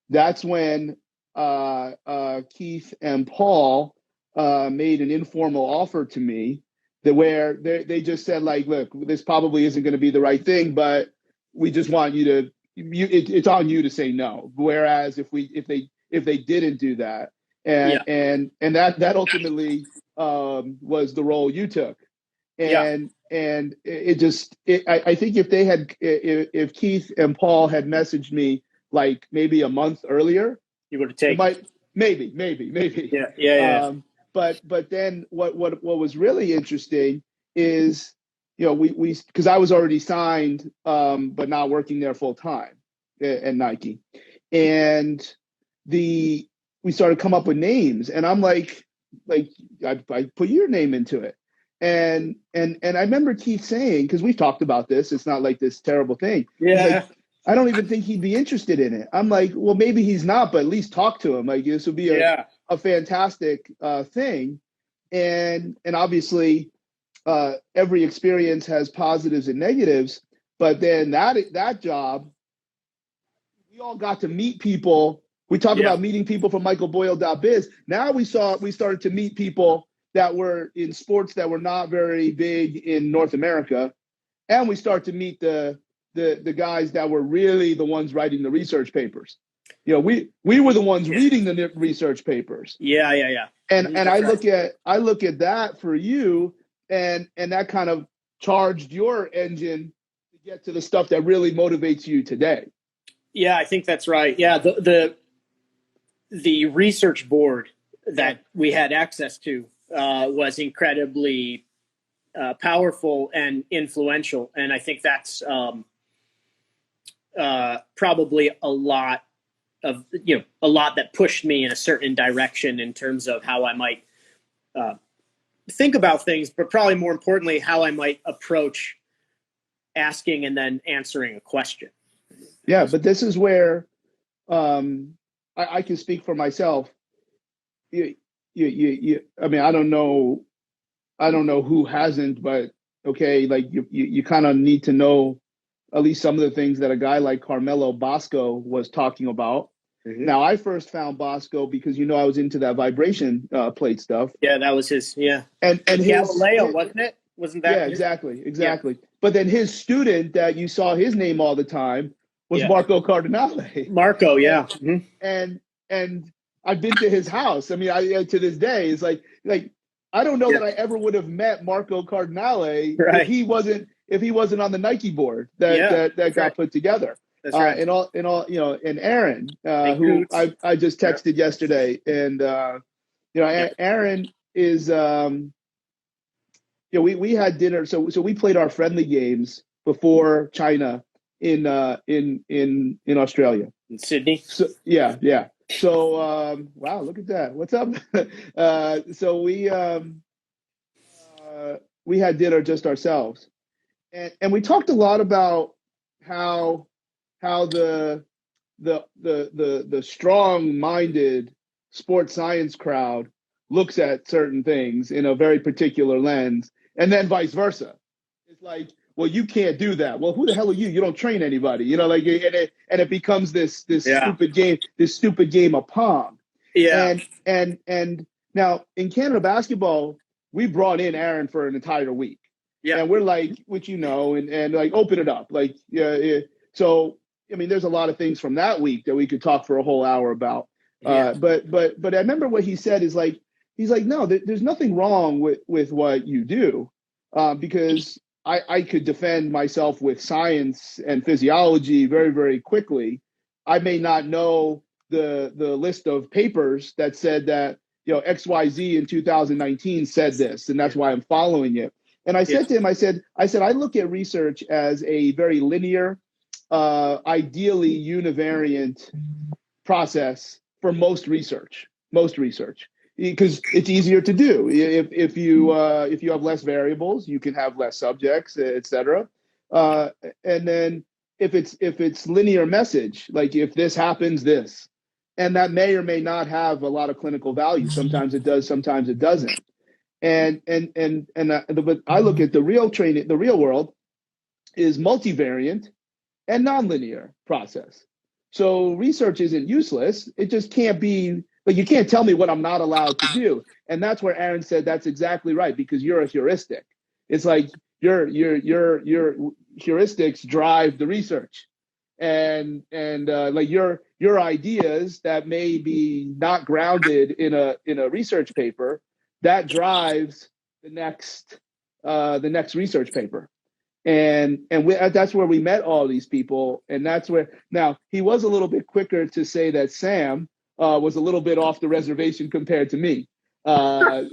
That's when Keith and Paul made an informal offer to me. Where they just said, like, look, this probably isn't going to be the right thing, but we just want you to, it's on you to say no. Whereas if they didn't do that, and that ultimately was the role you took, and I think if Keith and Paul had messaged me like maybe a month earlier, you would have taken. Maybe. Yeah. But then what was really interesting is, we because I was already signed, but not working there full time at Nike, and we started to come up with names, and I'm like I put your name into it, and I remember Keith saying, because we've talked about this, it's not like this terrible thing. Yeah. I don't even think he'd be interested in it. I'm like, well, maybe he's not, but at least talk to him. Like, this would be a fantastic thing. And obviously every experience has positives and negatives, but then that job, we all got to meet people. We talk about meeting people from michaelboyle.biz. Now we started to meet people that were in sports that were not very big in North America. And we start to meet the guys that were really the ones writing the research papers. We were the ones reading the research papers. Yeah. And I look at that for you, and that kind of charged your engine to get to the stuff that really motivates you today. Yeah, I think that's right. Yeah, the research board that we had access to was incredibly powerful and influential, and I think that's probably a lot that pushed me in a certain direction in terms of how I might think about things, but probably more importantly, how I might approach asking and then answering a question. Yeah, but this is where I can speak for myself. I mean, I don't know who hasn't, but okay, like you kind of need to know at least some of the things that a guy like Carmelo Bosco was talking about. Mm-hmm. Now, I first found Bosco because I was into that vibration plate stuff. Yeah, that was his. Yeah, and Galileo, wasn't it? Wasn't that? Yeah, exactly. Yeah. But then his student that you saw his name all the time was Marco Cardinale. Marco, yeah. Mm-hmm. And I've been to his house. I mean, to this day, it's like I don't know that I ever would have met Marco Cardinale if he wasn't on the Nike board that got put together. That's right. And Aaron, Hey, who Coots. I just Yep. texted yesterday, and Yep. Aaron is, we had dinner. So we played our friendly games before China in Australia. In Sydney. So yeah. So wow, look at that. What's up? So we had dinner just ourselves, and we talked a lot about how the strong-minded sports science crowd looks at certain things in a very particular lens, and then vice versa. It's like, well, you can't do that. Well, who the hell are you? You don't train anybody. And it becomes this Yeah. stupid game of pong. Yeah. And now in Canada basketball, we brought in Aaron for an entire week, Yeah. and we're like, which and like open it up, like yeah. So I mean, there's a lot of things from that week that we could talk for a whole hour about. Yeah. But I remember what he said is like, he's like, no, there's nothing wrong with what you do, because I could defend myself with science and physiology very, very quickly. I may not know the list of papers that said that, XYZ in 2019 said this, and that's why I'm following it. And I Yeah. said to him, I said, I look at research as a very linear, ideally univariant process for most research, because it's easier to do. If you have less variables, you can have less subjects, etc. And then if it's linear message, like if this happens, this, and that may or may not have a lot of clinical value. Sometimes it does, sometimes it doesn't. But I look at the real world is multivariant and nonlinear process. So research isn't useless. It just can't be like, you can't tell me what I'm not allowed to do. And that's where Aaron said that's exactly right, because you're a heuristic. It's like your heuristics drive the research, and like your ideas that may be not grounded in a research paper, that drives the next research paper. That's where we met all these people, and that's where, now he was a little bit quicker to say that Sam was a little bit off the reservation compared to me, but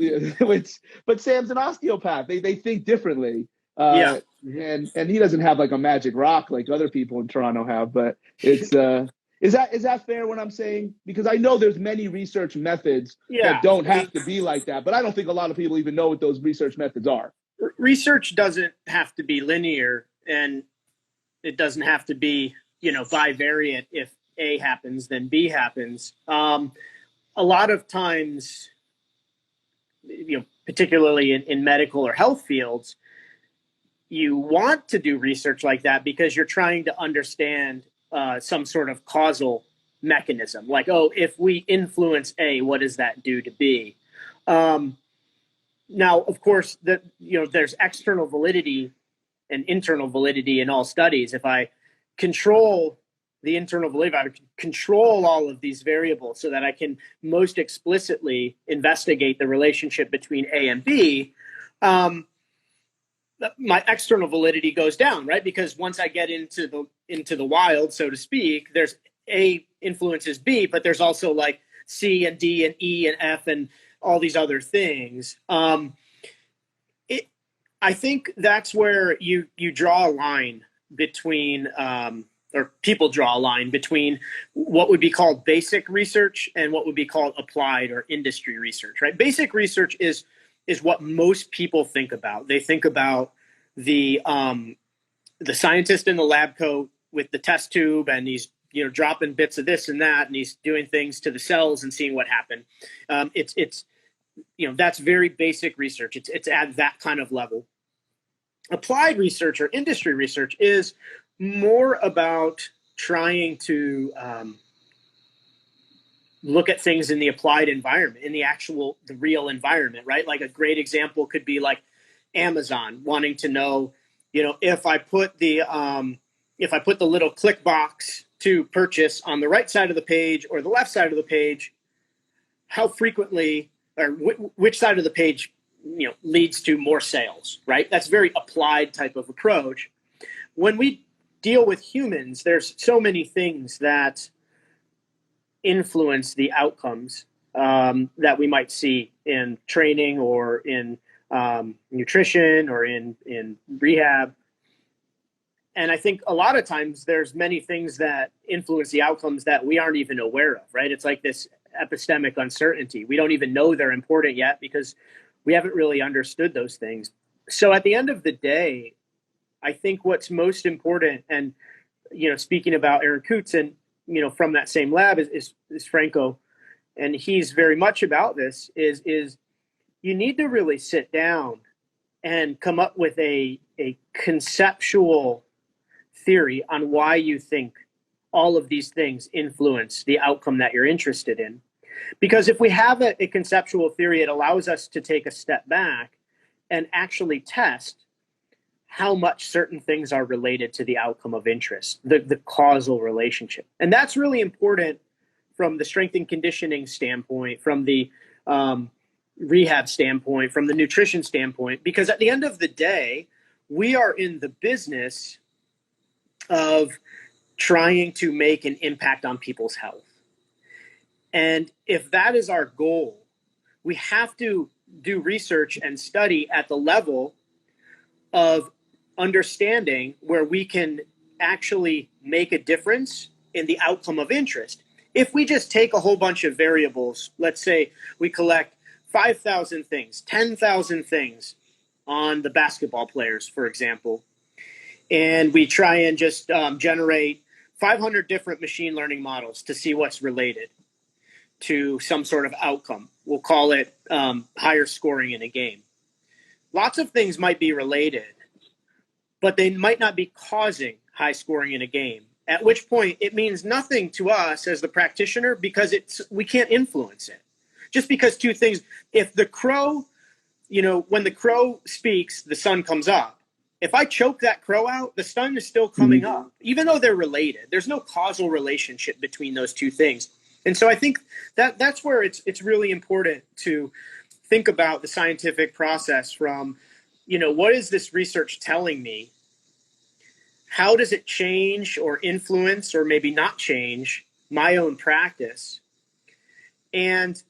Sam's an osteopath. They think differently, Yeah. and he doesn't have like a magic rock like other people in Toronto have. But it's is that fair what I'm saying? Because I know there's many research methods that Yeah. don't have to be like that, but I don't think a lot of people even know what those research methods are. Research doesn't have to be linear, and it doesn't have to be, bivariant. If A happens, then B happens. A lot of times, particularly in medical or health fields, you want to do research like that because you're trying to understand some sort of causal mechanism. Like, oh, if we influence A, what does that do to B? Now, of course, there's external validity and internal validity in all studies. If I control the internal validity, I control all of these variables so that I can most explicitly investigate the relationship between A and B, my external validity goes down, right? Because once I get into the wild, so to speak, there's A influences B, but there's also like C and D and E and F and all these other things. I think that's where you draw a line between, or people draw a line between what would be called basic research and what would be called applied or industry research, right? Basic research is what most people think about. They think about the scientist in the lab coat with the test tube, and he's dropping bits of this and that, and he's doing things to the cells and seeing what happened. It's that's very basic research. It's at that kind of level. Applied research or industry research is more about trying to look at things in the applied environment, in the real environment, right? Like a great example could be like Amazon wanting to know, if I put the little click box to purchase on the right side of the page or the left side of the page, how frequently or which side of the page leads to more sales, right? That's a very applied type of approach. When we deal with humans, there's so many things that influence the outcomes that we might see in training or in nutrition or in rehab. And I think a lot of times there's many things that influence the outcomes that we aren't even aware of, right? It's like this epistemic uncertainty. We don't even know they're important yet because we haven't really understood those things. So at the end of the day, I think what's most important, and, speaking about Aaron Coots and, from that same lab is Franco, and he's very much about this, is you need to really sit down and come up with a conceptual theory on why you think all of these things influence the outcome that you're interested in. Because if we have a conceptual theory, it allows us to take a step back and actually test how much certain things are related to the outcome of interest, the causal relationship. And that's really important from the strength and conditioning standpoint, from the rehab standpoint, from the nutrition standpoint, because at the end of the day, we are in the business of trying to make an impact on people's health. And if that is our goal, we have to do research and study at the level of understanding where we can actually make a difference in the outcome of interest. If we just take a whole bunch of variables, let's say we collect 5,000 things, 10,000 things on the basketball players, for example, and we try and just generate 500 different machine learning models to see what's related to some sort of outcome. We'll call it higher scoring in a game. Lots of things might be related, but they might not be causing high scoring in a game, at which point it means nothing to us as the practitioner because we can't influence it. Just because two things, if the crow, when the crow speaks, the sun comes up. If I choke that crow out, the sun is still coming up, even though they're related. There's no causal relationship between those two things. And so I think that's where it's really important to think about the scientific process from, what is this research telling me? How does it change or influence or maybe not change my own practice? And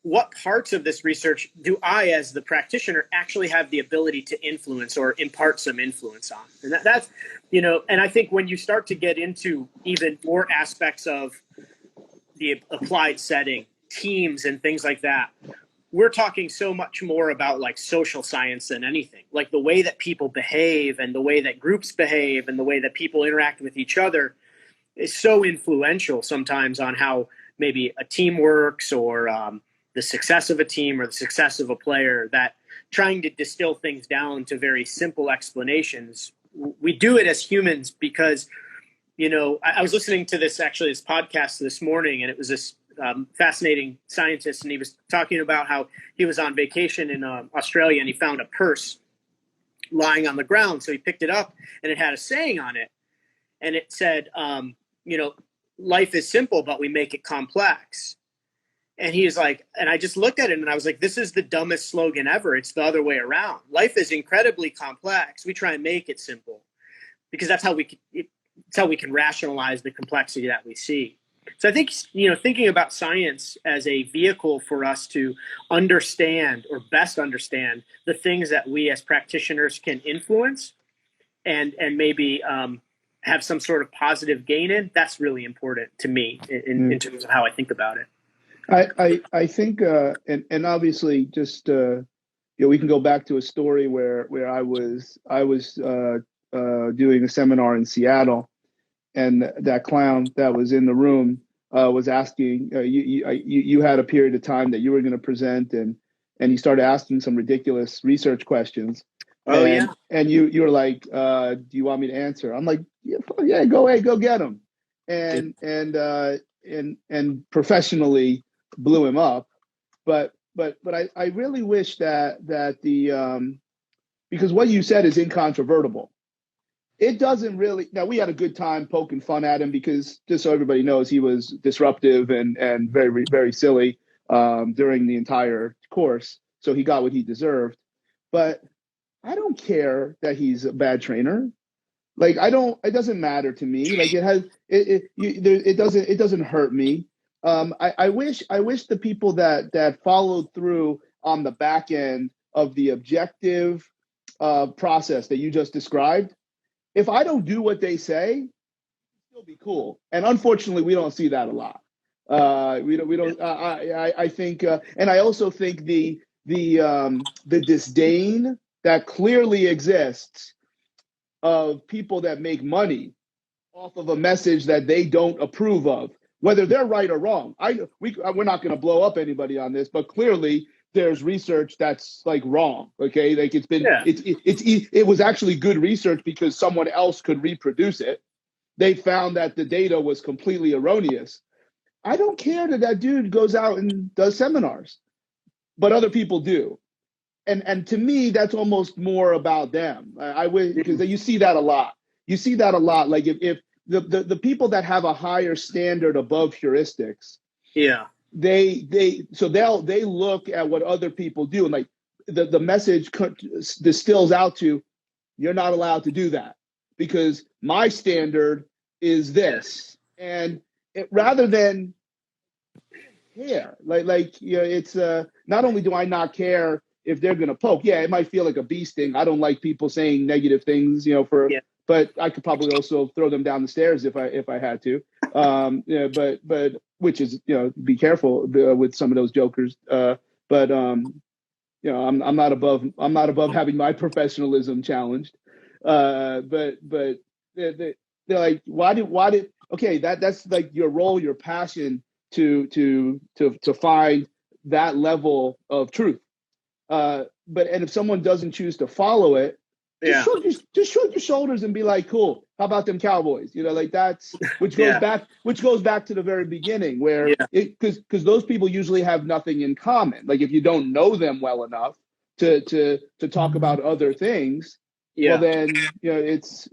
what parts of this research do I, as the practitioner, actually have the ability to influence or impart some influence on? And that's, and I think when you start to get into even more aspects of the applied setting, teams and things like that, we're talking so much more about like social science than anything, like the way that people behave and the way that groups behave and the way that people interact with each other is so influential sometimes on how maybe a team works or the success of a team or the success of a player, that trying to distill things down to very simple explanations, we do it as humans because, I was listening to this podcast this morning, and it was this fascinating scientist, and he was talking about how he was on vacation in Australia, and he found a purse lying on the ground. So he picked it up, and it had a saying on it, and it said, life is simple, but we make it complex. And he was like, and I just looked at it and I was like, this is the dumbest slogan ever. It's the other way around. Life is incredibly complex. We try and make it simple because that's how we can rationalize the complexity that we see. So I think, thinking about science as a vehicle for us to understand or best understand the things that we as practitioners can influence and maybe have some sort of positive gain in, that's really important to me in terms of how I think about it. I think, and obviously, just we can go back to a story where I was doing a seminar in Seattle, and that clown that was in the room was asking you had a period of time that you were going to present, and he started asking some ridiculous research questions. And you were like, do you want me to answer? I'm like, yeah, go ahead, go get him, and professionally blew him up, but I really wish that the because what you said is incontrovertible. It doesn't really. Now, we had a good time poking fun at him because, just so everybody knows, he was disruptive and very, very silly during the entire course. So he got what he deserved. But I don't care that he's a bad trainer. Like I don't, it doesn't matter to me. Like it has, it doesn't hurt me. I wish the people that followed through on the back end of the objective process that you just described. If I don't do what they say, it'll be cool. And unfortunately, we don't see that a lot. We don't. I think, and I also think the disdain that clearly exists of people that make money off of a message that they don't approve of, whether they're right or wrong. We're not going to blow up anybody on this, but clearly there's research that's like wrong. Okay, like it was actually good research because someone else could reproduce it. They found that the data was completely erroneous. I don't care that dude goes out and does seminars, but other people do. And to me, that's almost more about them. I wish, because you see that a lot. You see that a lot. Like if the people that have a higher standard above heuristics, yeah, they look at what other people do, and like the message distills out to, you're not allowed to do that because my standard is this. And rather than care, like you know, it's not only do I not care if they're going to poke, yeah, it might feel like a bee sting. I don't like people saying negative things, you know, but I could probably also throw them down the stairs if I had to. Yeah, but which is, you know, be careful with some of those jokers. But you know, I'm not above having my professionalism challenged. But they're like, why did okay, that's like your role, your passion to find that level of truth. But if someone doesn't choose to follow it, just shrug your shoulders and be like, cool. How about them Cowboys? You know, like that's which goes back to the very beginning where because those people usually have nothing in common. Like if you don't know them well enough to talk about other things, well then you know it's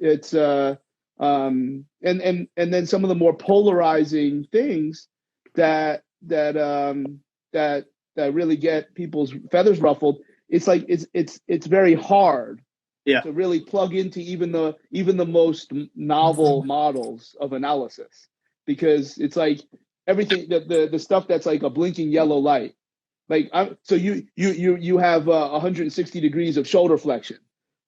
and then some of the more polarizing things that really get people's feathers ruffled. It's like it's very hard to really plug into even the most novel models of analysis, because it's like everything the stuff that's like a blinking yellow light. Like so you have 160 degrees of shoulder flexion.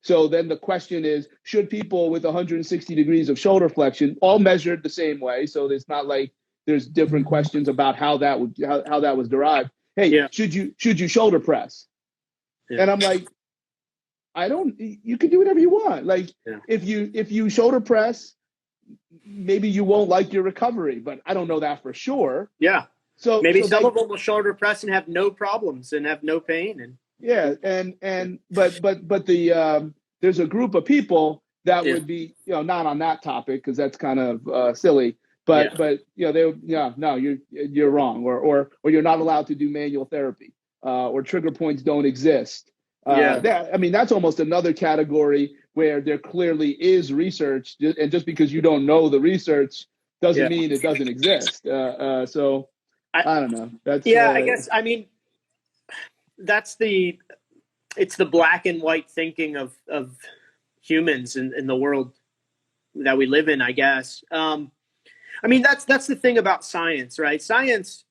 So then the question is, should people with 160 degrees of shoulder flexion, all measured the same way, so it's not like there's different questions about how that was derived. Hey, should you shoulder press? And I'm like, you can do whatever you want. Like if you shoulder press, maybe you won't like your recovery, but I don't know that for sure. Yeah. So maybe some of them will shoulder press and have no problems and have no pain. And but the there's a group of people that would be, you know, not on that topic because that's kind of silly. But you know, no, you're wrong, or you're not allowed to do manual therapy, or trigger points don't exist. I mean, that's almost another category where there clearly is research, and just because you don't know the research doesn't mean it doesn't exist. So I don't know. That's I guess, I mean, it's the black and white thinking of humans in the world that we live in, I guess. I mean, that's the thing about science, right? Science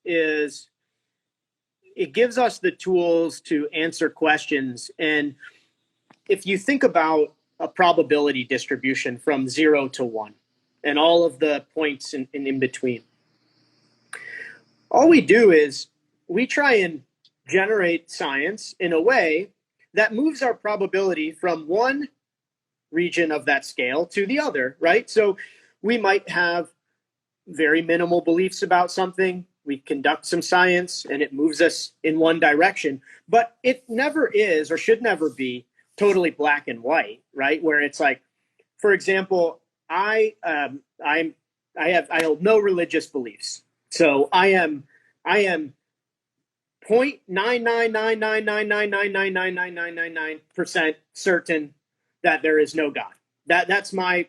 it gives us the tools to answer questions. And if you think about a probability distribution from 0 to 1 and all of the points in between, all we do is we try and generate science in a way that moves our probability from one region of that scale to the other, right? So we might have very minimal beliefs about something. We conduct some science and it moves us in one direction, but it never is or should never be totally black and white, right? Where it's like, for example, I hold no religious beliefs. So I am 0.9999999999999% certain that there is no God. That's my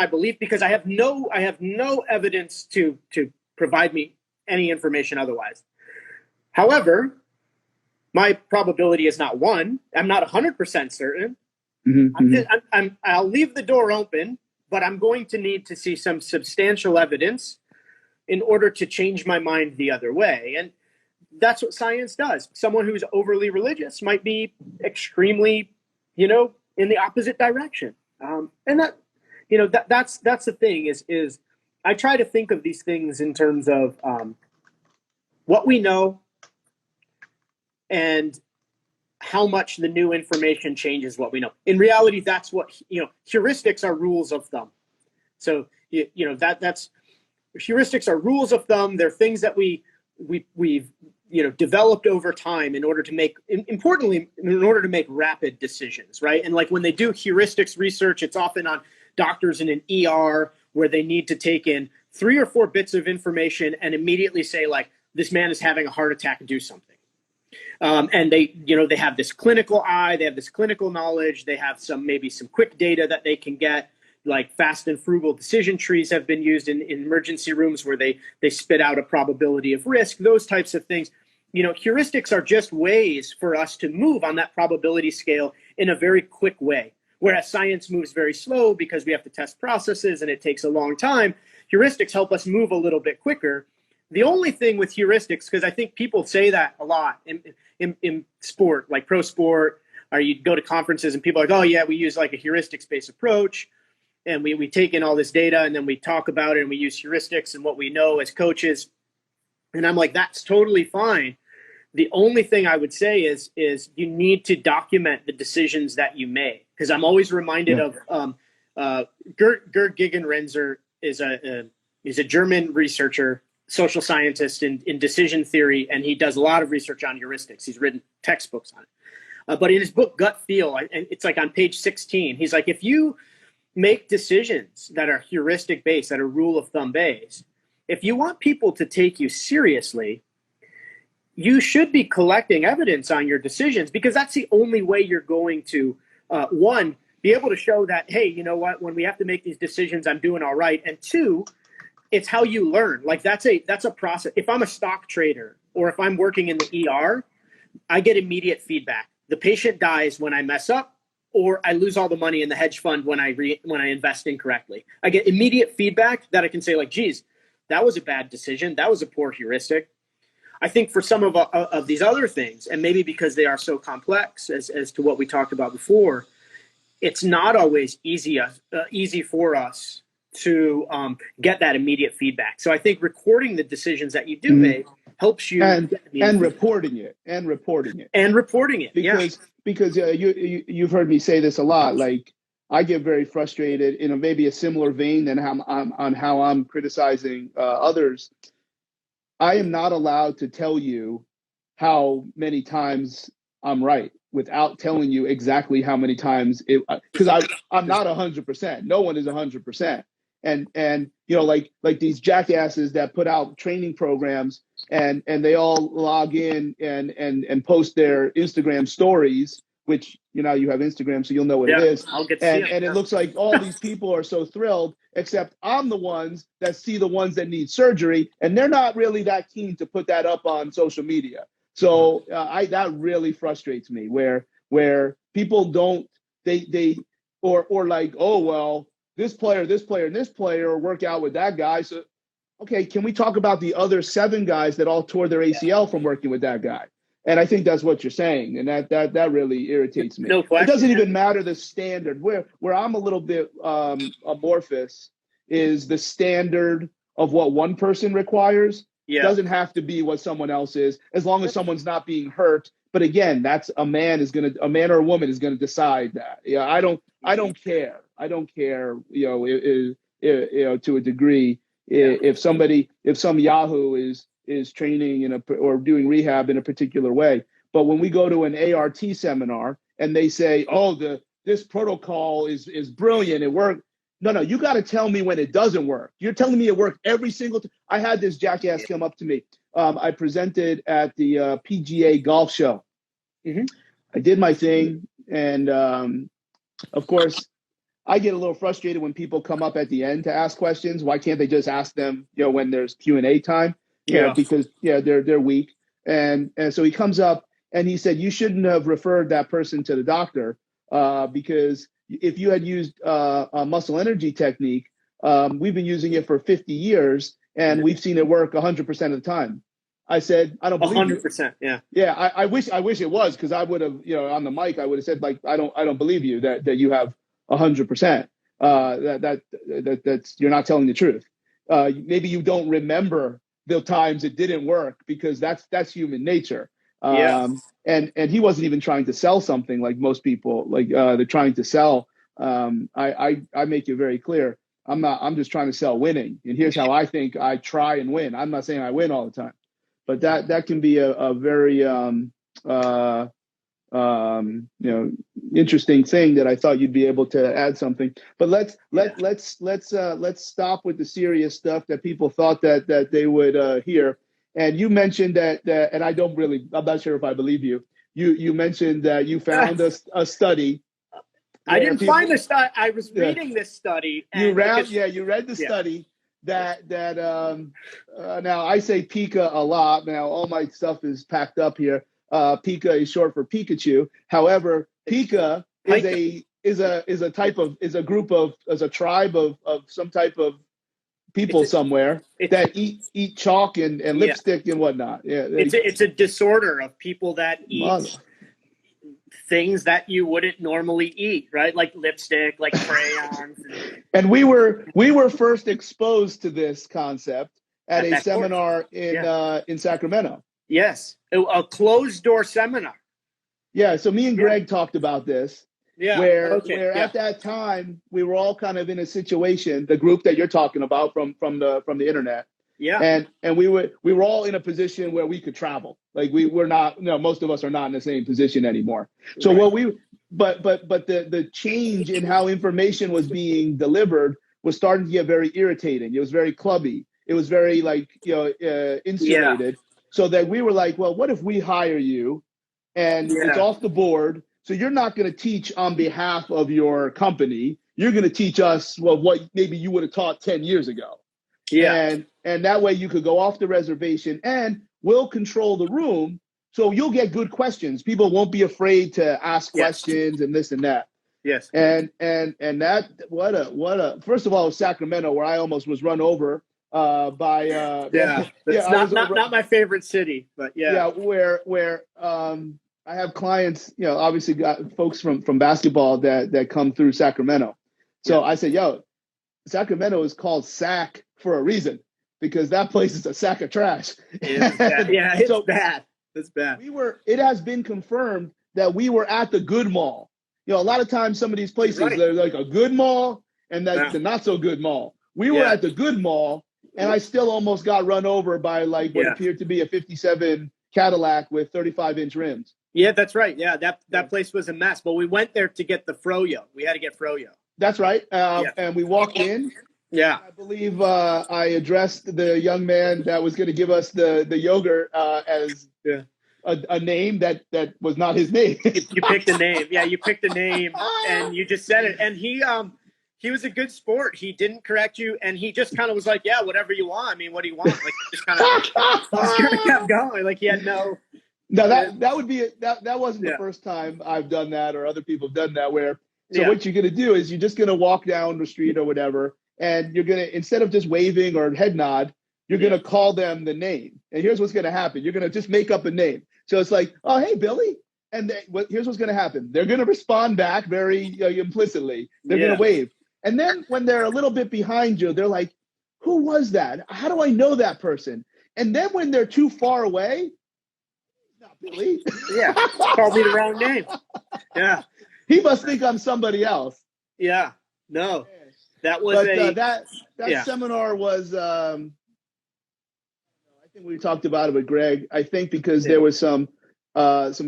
belief, because I have no evidence to provide me any information otherwise. However, my probability is not 1. I'm not 100% certain, I'll leave the door open, but I'm going to need to see some substantial evidence in order to change my mind the other way. And that's what science does. Someone who's overly religious might be extremely, in the opposite direction. And that's the thing is I try to think of these things in terms of what we know and how much the new information changes what we know. In reality, that's what, heuristics are rules of thumb. So, that's heuristics are rules of thumb. They're things that we've developed over time in order to make, importantly, in order to make rapid decisions, right? And like when they do heuristics research, it's often on doctors in an ER where they need to take in 3 or 4 bits of information and immediately say, like, this man is having a heart attack and do something. And they have this clinical eye, they have this clinical knowledge, they have maybe some quick data that they can get, like fast and frugal decision trees have been used in emergency rooms where they spit out a probability of risk, those types of things. Heuristics are just ways for us to move on that probability scale in a very quick way. Whereas science moves very slow because we have to test processes and it takes a long time. Heuristics help us move a little bit quicker. The only thing with heuristics, because I think people say that a lot in sport, like pro sport, or you go to conferences and people are like, oh yeah, we use like a heuristics-based approach. And we take in all this data and then we talk about it and we use heuristics and what we know as coaches. And I'm like, that's totally fine. The only thing I would say is you need to document the decisions that you make. Because I'm always reminded of Gerd Gigerenzer is a German researcher, social scientist in decision theory, and he does a lot of research on heuristics. He's written textbooks on it. But in his book, Gut Feel, and it's like on page 16, he's like, if you make decisions that are heuristic based, that are rule of thumb based, if you want people to take you seriously, you should be collecting evidence on your decisions, because that's the only way you're going to, one, be able to show that, hey, you know what, when we have to make these decisions, I'm doing all right. And two, it's how you learn. Like that's a process. If I'm a stock trader or if I'm working in the ER, I get immediate feedback. The patient dies when I mess up, or I lose all the money in the hedge fund when I invest incorrectly. I get immediate feedback that I can say, like, geez, that was a bad decision. That was a poor heuristic. I think for some of these other things, and maybe because they are so complex as to what we talked about before, it's not always easy for us to get that immediate feedback. So I think recording the decisions that you do make helps you and reporting it because you've heard me say this a lot. Like, I get very frustrated in maybe a similar vein than how I'm criticizing others. I am not allowed to tell you how many times I'm right without telling you exactly how many times because I'm not 100%. No one is 100%. And like these jackasses that put out training programs and they all log in and post their Instagram stories, which you have Instagram, so you'll know what it is. I'll get to see it. And it looks like all these people are so thrilled, except I'm the ones that see the ones that need surgery, and they're not really that keen to put that up on social media. So that really frustrates me, where people don't or like, oh well, this player, and this player work out with that guy. So, okay, can we talk about the other 7 guys that all tore their ACL from working with that guy? And I think that's what you're saying, and that really irritates me. No question. It doesn't even matter the standard. Where I'm a little bit amorphous is the standard of what one person requires. Yeah. Doesn't have to be what someone else is, as long as someone's not being hurt. But again, that's a man or a woman is gonna decide that. Yeah, I don't care. I don't care. To a degree, if some Yahoo is training or doing rehab in a particular way. But when we go to an ART seminar and they say, oh, this protocol is brilliant, it worked. No, you got to tell me when it doesn't work. You're telling me it worked every single time. I had this jackass come up to me. I presented at the PGA golf show. Mm-hmm. I did my thing. And of course, I get a little frustrated when people come up at the end to ask questions. Why can't they just ask them, when there's Q&A time? Because they're weak. And so he comes up and he said, you shouldn't have referred that person to the doctor. because if you had used a muscle energy technique, we've been using it for 50 years and we've seen it work 100% of the time. I said, I don't believe you. 100%. Yeah. Yeah. I wish it was, because I would have, on the mic, I would have said, like, I don't believe you that you have 100%. That's, you're not telling the truth. Maybe you don't remember the times it didn't work, because that's human nature. And he wasn't even trying to sell something like most people, like they're trying to sell. I make it very clear. I'm just trying to sell winning. And here's how I think I try and win. I'm not saying I win all the time, but that can be a very, interesting thing that I thought you'd be able to add something. But let's stop with the serious stuff that people thought that they would hear. And you mentioned that, and I'm not sure if I believe you. You mentioned that you found a study. I didn't find the study. I was reading this study. And you read the study that now I say Pika a lot. Now all my stuff is packed up here. Pika is short for Pikachu. However, Pika is a tribe of some type of people somewhere that eat chalk and lipstick and whatnot. Yeah, it's a disorder of people that eat things that you wouldn't normally eat, right? Like lipstick, like crayons. And we were first exposed to this concept at a seminar in Sacramento. Yes, a closed door seminar. Yeah, so me and Greg talked about this. Yeah, where at that time we were all kind of in a situation, the group that you're talking about from the internet. Yeah. And we were all in a position where we could travel. Like we were not, most of us are not in the same position anymore. So but the change in how information was being delivered was starting to get very irritating. It was very clubby. It was very insulated. So that we were like, well, what if we hire you and it's off the board? So you're not going to teach on behalf of your company. You're going to teach us what maybe you would have taught 10 years ago. Yeah. And that way you could go off the reservation and we'll control the room. So you'll get good questions. People won't be afraid to ask questions and this and that. Yes. And that, what a first of all, Sacramento, where I almost was run over by that's not my favorite city, but where I have clients, obviously got folks from basketball that come through Sacramento. So I said, Sacramento is called Sac for a reason, because that place is a sack of trash. It's bad. It's bad. It has been confirmed that we were at the good mall. A lot of times some of these places, they're like a good mall and that's the not so good mall. We were at the good mall, and I still almost got run over by what appeared to be a 57 Cadillac with 35-inch rims. Yeah, that's right. Yeah, that place was a mess. But we went there to get the froyo. We had to get froyo. That's right. And we walked in. Yeah. I believe I addressed the young man that was going to give us the yogurt as a name that was not his name. You picked a name. Yeah, you picked a name and you just said it. And he was a good sport. He didn't correct you, and he just kind of was like, yeah, whatever you want. I mean, what do you want? Like, just kind of kept going. Like, he had no... No, that would be that wasn't the first time I've done that, or other people have done that. What you're going to do is you're just going to walk down the street or whatever, and you're going to, instead of just waving or head nod, you're going to call them the name. And here's what's going to happen: you're going to just make up a name. So it's like, oh, hey, Billy. And here's what's going to happen: they're going to respond back very implicitly. They're going to wave, and then when they're a little bit behind you, they're like, "Who was that? How do I know that person?" And then when they're too far away. Billy. Called me the wrong name. Yeah, he must think I'm somebody else. Yeah, no, that was that seminar was. I think we talked about it with Greg. I think because there was some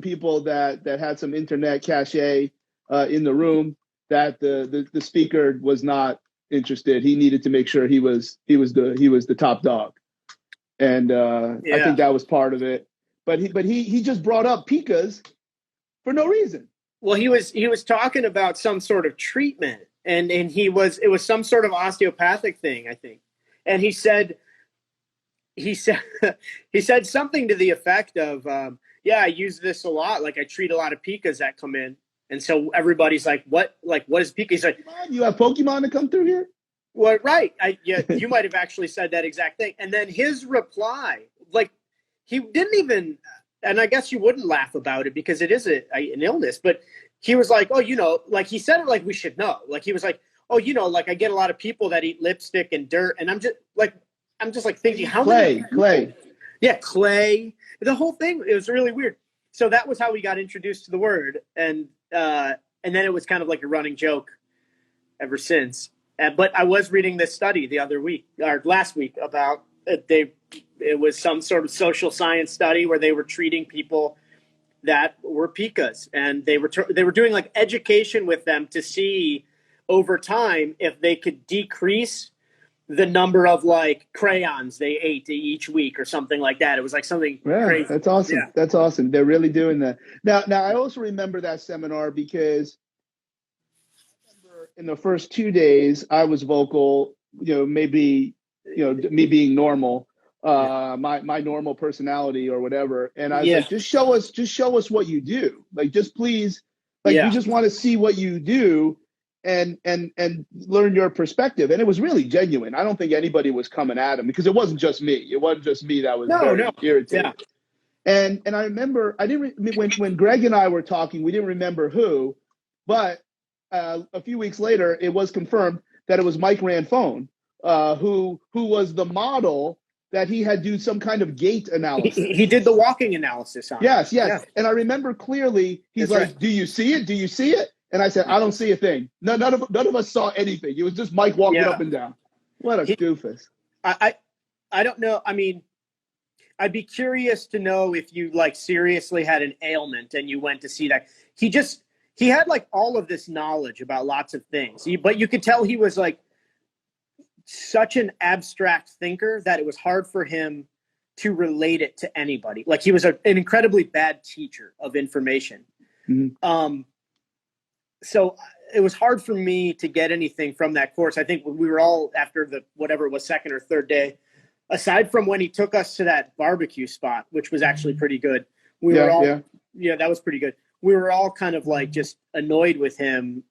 people that had some internet cachet in the room that the speaker was not interested. He needed to make sure he was the top dog, and I think that was part of it. But he just brought up Pikas for no reason. Well, he was talking about some sort of treatment, and it was some sort of osteopathic thing, I think. And he said something to the effect of, I use this a lot. Like, I treat a lot of Pikas that come in, And so everybody's like, what is Pika? He's like, you have Pokemon to come through here? Well, right. Yeah, you might have actually said that exact thing. And then his reply, like, he didn't even, and I guess you wouldn't laugh about it because it is an illness, but he was like, oh, like he said it like we should know. Like he was like, oh, like I get a lot of people that eat lipstick and dirt. And I'm just like thinking, how many clay. Yeah, clay. The whole thing, it was really weird. So that was how we got introduced to the word. And then it was kind of like a running joke ever since. But I was reading this study last week about it was some sort of social science study where they were treating people that were pikas, and they were doing like education with them to see over time if they could decrease the number of like crayons they ate each week or something like that. It was like something crazy. That's awesome. Yeah. That's awesome. They're really doing that. Now I also remember that seminar because in the first 2 days, I was vocal, maybe, me being normal, my normal personality or whatever. And I was like, just show us what you do. Like, just please, we just want to see what you do and learn your perspective. And it was really genuine. I don't think anybody was coming at him because it wasn't just me. It wasn't just me that was very irritated. Yeah. And I remember, when Greg and I were talking, we didn't remember who, but a few weeks later, it was confirmed that it was Mike Ranfone, who was the model that he had do some kind of gait analysis. He did the walking analysis on Yes. And I remember clearly, he's That's like, right. Do you see it? Do you see it? And I said, I don't see a thing. None of us saw anything. It was just Mike walking up and down. What a doofus. I don't know. I mean, I'd be curious to know if you like seriously had an ailment and you went to see that. He had like all of this knowledge about lots of things, but you could tell he was like such an abstract thinker that it was hard for him to relate it to anybody. Like he was an incredibly bad teacher of information. Mm-hmm. So it was hard for me to get anything from that course. I think we were all, after whatever it was, second or third day, aside from when he took us to that barbecue spot, which was actually pretty good. That was pretty good. We were all kind of like just annoyed with him.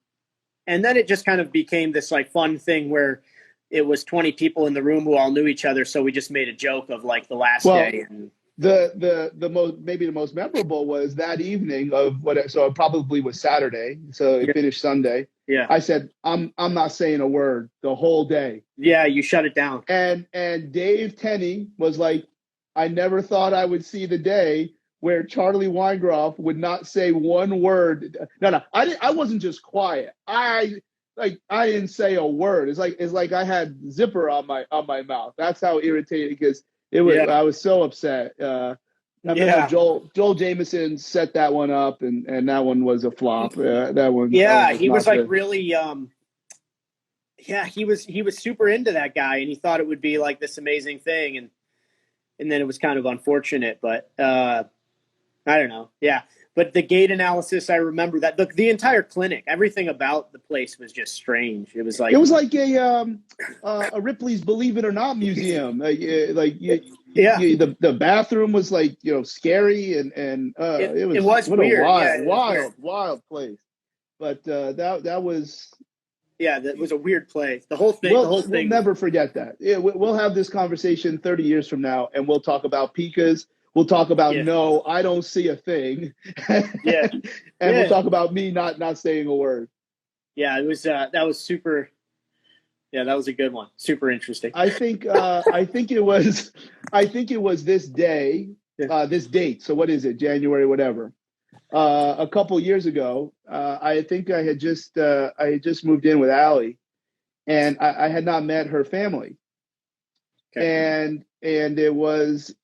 And then it just kind of became this like fun thing where it was 20 people in the room who all knew each other. So we just made a joke of like the last day. And the most memorable was that evening so it probably was Saturday. So it finished Sunday. Yeah. I said, I'm not saying a word the whole day. Yeah. You shut it down. And Dave Tenney was like, I never thought I would see the day where Charlie Weingroff would not say one word. No, I wasn't just quiet. I didn't say a word. It's like I had zipper on my mouth. That's how irritated, because it was. I was so upset. Joel Jameson set that one up, and that one was a flop. That one. He was like really. He was super into that guy, and he thought it would be like this amazing thing, and then it was kind of unfortunate, but. I don't know. Yeah. But the gait analysis, I remember that the entire clinic, everything about the place was just strange. It was like a Ripley's Believe It or Not museum. The bathroom was like, scary and it was weird. Wild place. But that was. Yeah, that was a weird place. The whole thing. We'll never forget that. Yeah, we'll have this conversation 30 years from now, and we'll talk about pikas. We'll talk about no, I don't see a thing. We'll talk about me not saying a word. Yeah, it was that was super. Yeah, that was a good one. Super interesting. I think it was this day, this date. So what is it? January, whatever. A couple years ago, I think I had just moved in with Allie, and I had not met her family. Okay. And it was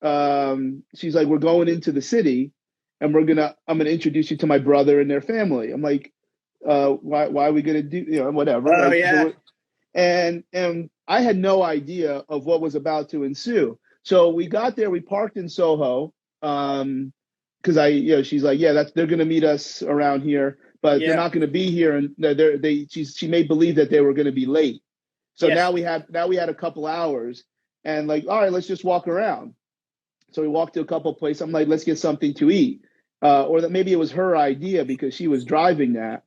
she's like, we're going into the city, and I'm gonna introduce you to my brother and their family. I'm like, why are we gonna do whatever? Oh, yeah. So and I had no idea of what was about to ensue. So we got there, we parked in Soho, because she's like, they're gonna meet us around here, but they're not gonna be here, and she made believe that they were gonna be late. So now we had a couple hours. And like, all right, let's just walk around. So we walked to a couple places. I'm like, let's get something to eat. or that maybe it was her idea because she was driving that.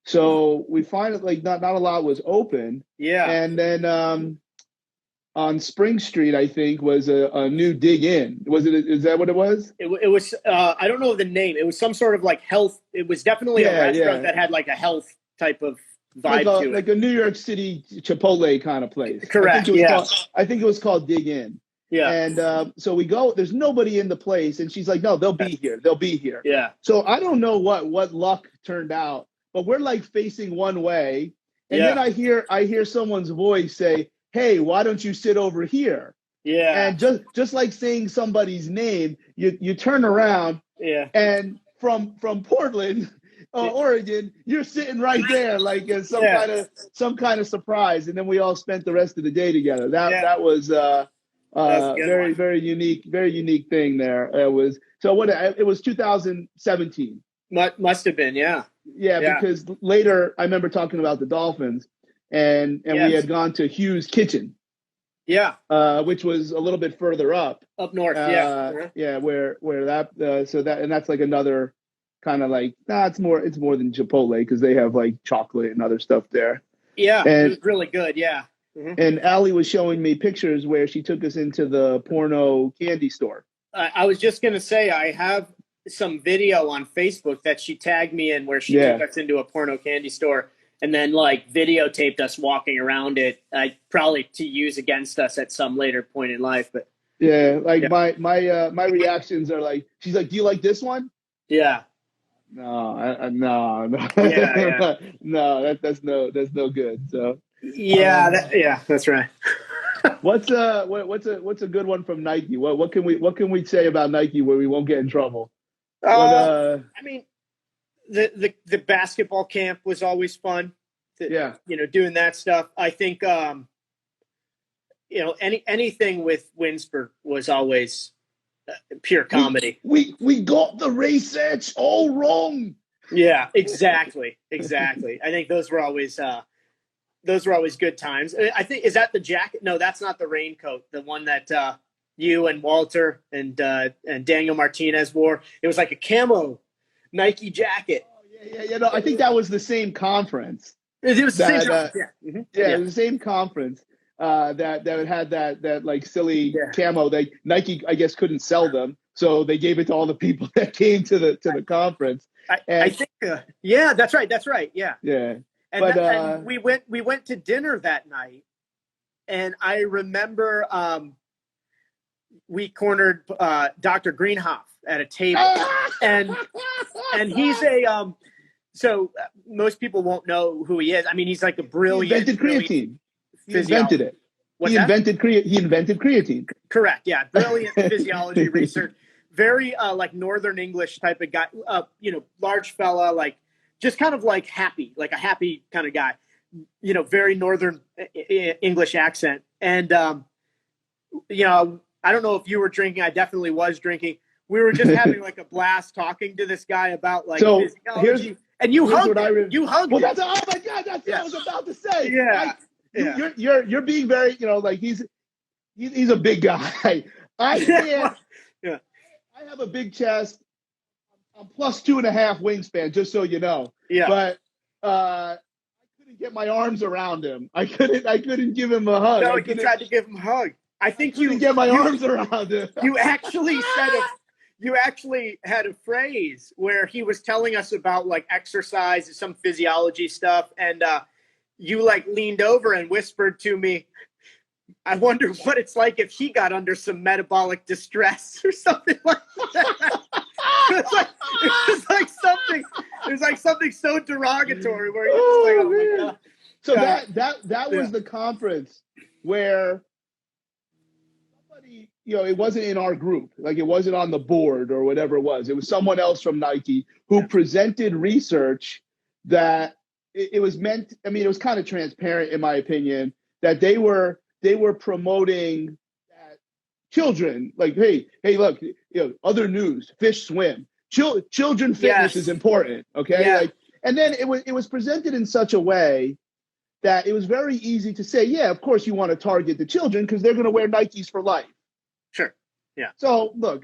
So we find it like not a lot was open. Yeah. And then on Spring Street, I think, was a new Dig In. Was it? Is that what it was? It was. I don't know the name. It was some sort of like health. It was definitely a restaurant that had like a health type of vibe to it, like a New York City Chipotle kind of place. Correct. I think it was called Dig In. Yeah. And so we go. There's nobody in the place, and she's like, "No, they'll be here. They'll be here." Yeah. So I don't know what luck turned out, but we're like facing one way, and then I hear someone's voice say, "Hey, why don't you sit over here?" Yeah. And just like saying somebody's name, you turn around. Yeah. And from Portland, Oregon, you're sitting right there, like as some kind of surprise. And then we all spent the rest of the day together. That was very unique thing there. It was it was 2017. Must have been, yeah. Yeah, because later I remember talking about the Dolphins, and we had gone to Hugh's Kitchen. Yeah, which was a little bit further up north. Where that and that's like another kind of like it's more than Chipotle because they have like chocolate and other stuff there. Yeah, and it was really good. Yeah. Mm-hmm. And Allie was showing me pictures where she took us into the porno candy store. I was just gonna say I have some video on Facebook that she tagged me in where she took us into a porno candy store. And then, like, videotaped us walking around it, probably to use against us at some later point in life. But my reactions are like, she's like, "Do you like this one?" Yeah. No. No, that's no good. So that's right. What's a good one from Nike? What can we say about Nike where we won't get in trouble? I mean, the basketball camp was always fun. Doing that stuff. I think anything with Winsper was always pure comedy. We got the research all wrong. Yeah, exactly. I think those were always good times. I think, is that the jacket? No, that's not the raincoat. The one that you and Walter and Daniel Martinez wore. It was like a camo Nike jacket. No, I think that was the same conference. It was the same conference. It was the same conference that had that like silly camo. Nike, I guess, couldn't sell them, so they gave it to all the people that came to the conference. I think, that's right. Yeah. And, and we went to dinner that night, and I remember we cornered Dr. Greenhoff at a table, and he's a so most people won't know who he is. I mean, he's like a brilliant. He invented creatine. He invented it. He invented creatine. Correct. Yeah, brilliant physiology research. Very like Northern English type of guy. Large fella, like just kind of like happy, like a happy kind of guy. Very Northern English accent. And I don't know if you were drinking. I definitely was drinking. We were just having like a blast talking to this guy about like physiology. And you hugged him. You hugged him. Well, oh my God, that's what I was about to say. You're being very, like he's a big guy. I can't. I have a big chest. I'm plus 2.5 wingspan, just so you know. Yeah. But I couldn't get my arms around him. I couldn't give him a hug. No, you tried to give him a hug. I think you didn't get my arms around him. You actually had a phrase where he was telling us about like exercise and some physiology stuff, and you like leaned over and whispered to me, "I wonder what it's like if he got under some metabolic distress," or something like that. It was like something so derogatory where you're just like, "Oh my God." So that was the conference where somebody, it wasn't in our group, like it wasn't on the board or whatever it was. It was someone else from Nike who presented research that it was meant. I mean, it was kind of transparent, in my opinion, that they were promoting that children, like, hey, look, other news, fish swim, children fitness is important, okay? Yeah. And then it was presented in such a way that it was very easy to say, yeah, of course you want to target the children because they're going to wear Nikes for life. Sure. Yeah. So look,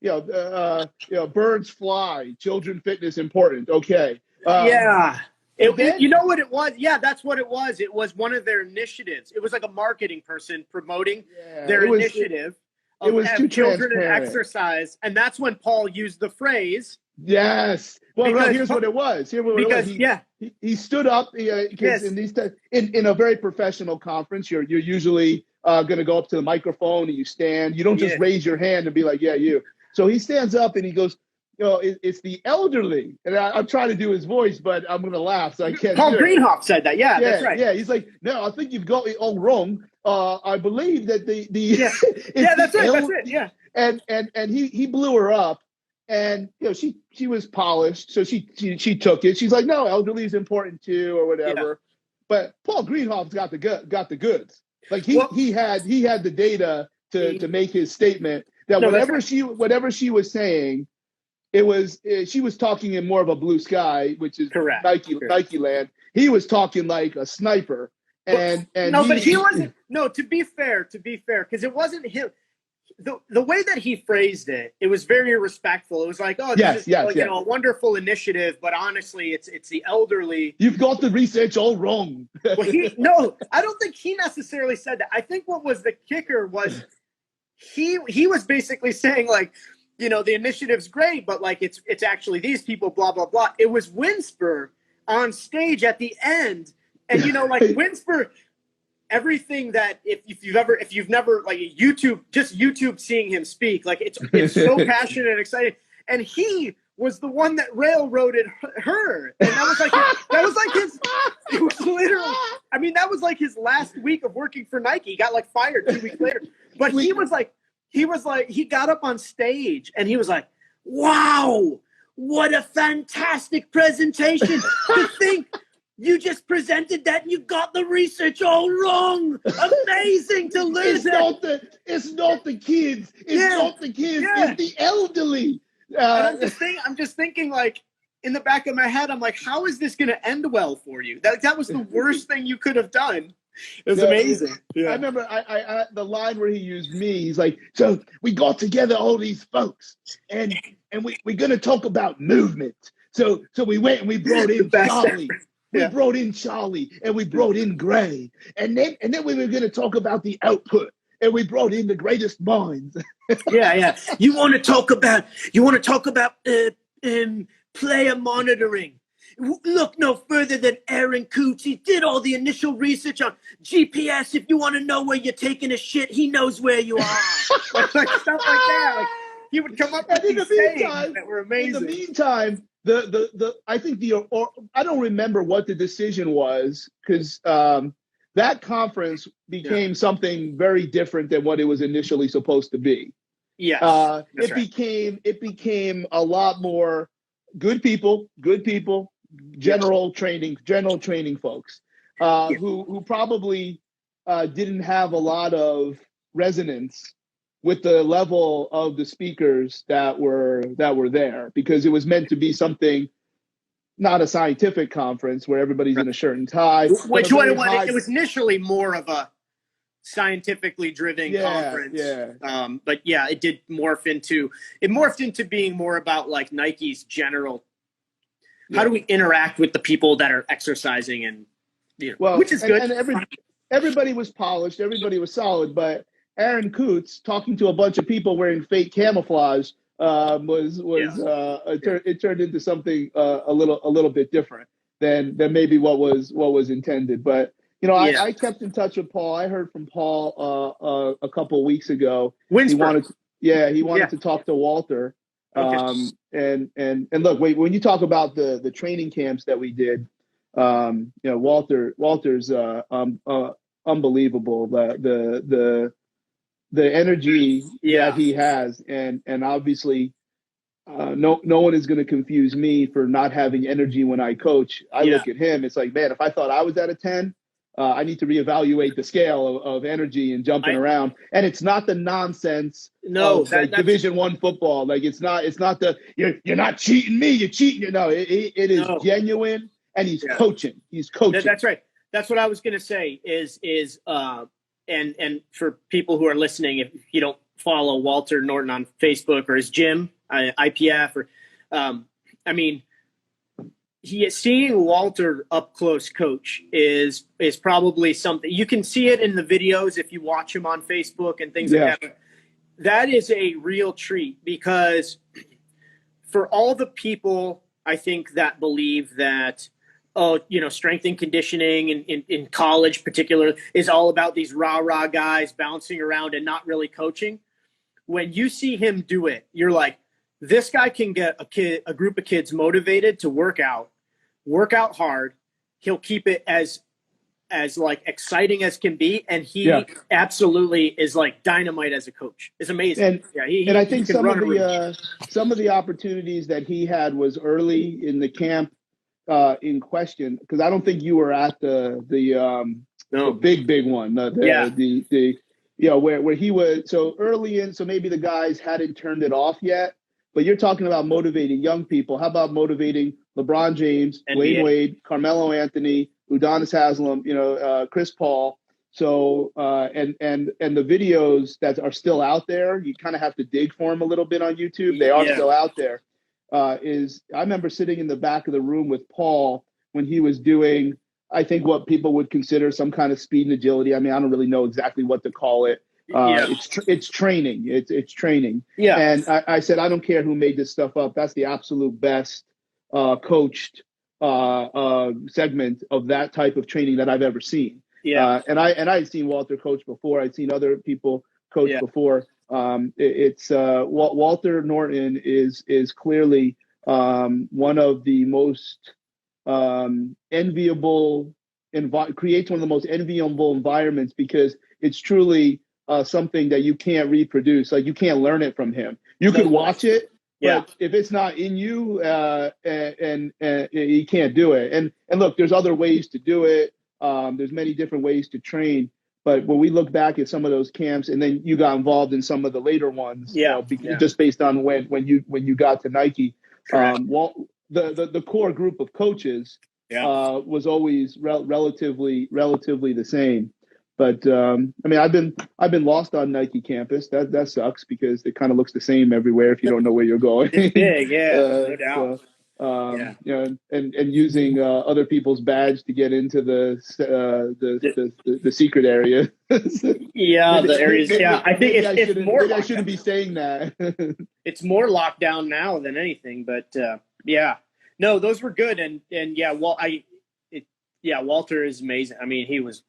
birds fly, children fitness important. Okay. Yeah. Then, You know what it was? Yeah, that's what it was. It was one of their initiatives. It was like a marketing person promoting their initiative it was too children and transparent. exercise. And that's when Paul used the phrase. Yes. Well, no, here's what it was. He stood up because in a very professional conference, you're usually going to go up to the microphone and you stand. You don't just raise your hand and be like, yeah, you. So he stands up and he goes, it's the elderly. And I'm trying to do his voice, but I'm going to laugh, so I can't Paul do it. Greenhoff said that. Yeah, that's right. Yeah, he's like, no, I think you've got it all wrong. I believe that the that's it. Yeah. And he blew her up. And she was polished, so she took it. She's like, no, elderly is important too, or whatever. Yeah. But Paul Greenhoff's got the goods. Like he had the data to make his statement that whatever she was saying, she was talking in more of a blue sky, which is correct. Nike land. He was talking like a sniper. But he wasn't. No, to be fair, because it wasn't him. The way that he phrased it, it was very respectful. It was like, this is a wonderful initiative, but honestly, it's the elderly. You've got the research all wrong. Well, I don't think he necessarily said that. I think what was the kicker was he was basically saying like, the initiative's great, but like it's actually these people, blah blah blah. It was Winsper on stage at the end, and Winsper. Everything that if you've never like YouTube seeing him speak, like it's so passionate and exciting, and he was the one that railroaded her, and that was like his it was literally, I mean, that was like his last week of working for Nike. He got like fired 2 weeks later, but he got up on stage and he was like, wow, what a fantastic presentation. To think you just presented that and you got the research all wrong. Amazing to learn. It's not the kids. It's not the kids. It's the elderly. I'm just thinking, like, in the back of my head, I'm like, how is this going to end well for you? That was the worst thing you could have done. It was amazing. I remember the line where he used me. He's like, so we got together all these folks, and we're going to talk about movement. So we went and we brought in Charlie. We brought in Charlie and we brought in Gray, and then we were going to talk about the output, and we brought in the greatest minds. Yeah. You want to talk about player monitoring. Look no further than Aaron Coots. He did all the initial research on GPS. If you want to know where you're taking a shit, he knows where you are. like stuff like that. Like, he would come up with these sayings that were amazing. In the meantime, I think I don't remember what the decision was, because that conference became something very different than what it was initially supposed to be. Yes, it became a lot more good people, general training folks who probably didn't have a lot of resonance with the level of the speakers that were there, because it was meant to be something, not a scientific conference where everybody's in a shirt and tie. It was initially more of a scientifically driven conference. Yeah. But yeah, it did morph into being more about like Nike's general. How do we interact with the people that are exercising, and which is good. And everybody was polished, everybody was solid, but Aaron Coots talking to a bunch of people wearing fake camouflage it turned into something a little bit different than maybe what was intended. But I kept in touch with Paul. I heard from Paul a couple of weeks ago. He wanted to talk to Walter. Okay. And look, when you talk about the training camps that we did, Walter's unbelievable. The energy that he has, and obviously no one is going to confuse me for not having energy when I coach. I look at him, it's like, man, if I thought I was at a 10, I need to reevaluate the scale of energy and jumping around. And it's not the nonsense of Division I football. Like it's not the you're not cheating me, you're cheating. No, it is genuine, and he's coaching. He's coaching. That's right. That's what I was going to say is and for people who are listening, if you don't follow Walter Norton on Facebook or his gym, IPF, or I mean, seeing Walter up close coach is probably something you can see it in the videos if you watch him on Facebook and things like that. That is a real treat, because for all the people I think that believe that, strength and conditioning in college particular is all about these rah-rah guys bouncing around and not really coaching. When you see him do it, you're like, this guy can get a group of kids motivated to work out hard. He'll keep it as like exciting as can be, and he absolutely is like dynamite as a coach. It's amazing. And I think some of the opportunities that he had was early in the camp in question, because I don't think you were at the big one. Where he was so early in, so maybe the guys hadn't turned it off yet. But you're talking about motivating young people. How about motivating LeBron James, Dwayne Wade, Carmelo Anthony, Udonis Haslem, Chris Paul. So and the videos that are still out there, you kind of have to dig for them a little bit on YouTube. They are still out there. I remember sitting in the back of the room with Paul when he was doing, I think, what people would consider some kind of speed and agility. I mean, I don't really know exactly what to call it. It's training. It's training. Yeah. And I said, I don't care who made this stuff up. That's the absolute best coached segment of that type of training that I've ever seen. Yeah. And I had seen Walter coach before. I'd seen other people coach before. Walter Norton is clearly one of the most enviable, creates one of the most enviable environments, because it's truly something that you can't reproduce. Like, you can't learn it from him. You could watch it, but if it's not in you, and you can't do it. And look, there's other ways to do it. There's many different ways to train. But when we look back at some of those camps, and then you got involved in some of the later ones, just based on when you got to Nike, the core group of coaches was always relatively the same. But I mean, I've been lost on Nike campus. That sucks, because it kind of looks the same everywhere if you don't know where you're going. It's big, no doubt. And using other people's badge to get into the secret area. The areas. I think it's more. Maybe I shouldn't be saying that. It's more locked down now than anything, but no, those were good, and Walter is amazing. I mean, he's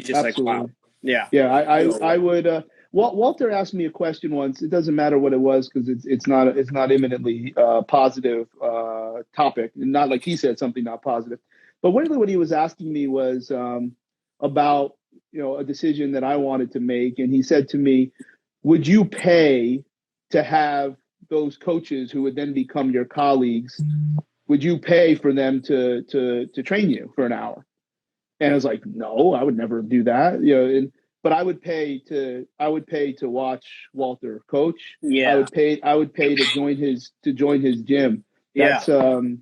just absolutely. Like, wow. I would. Walter asked me a question once. It doesn't matter what it was, because it's not imminently positive topic, and not like he said something not positive. But really, what he was asking me was about a decision that I wanted to make, and he said to me, "Would you pay to have those coaches who would then become your colleagues? Would you pay for them to train you for an hour?" And I was like, "No, I would never do that." But I would pay to watch Walter coach. Yeah. I would pay to join his gym. That's it's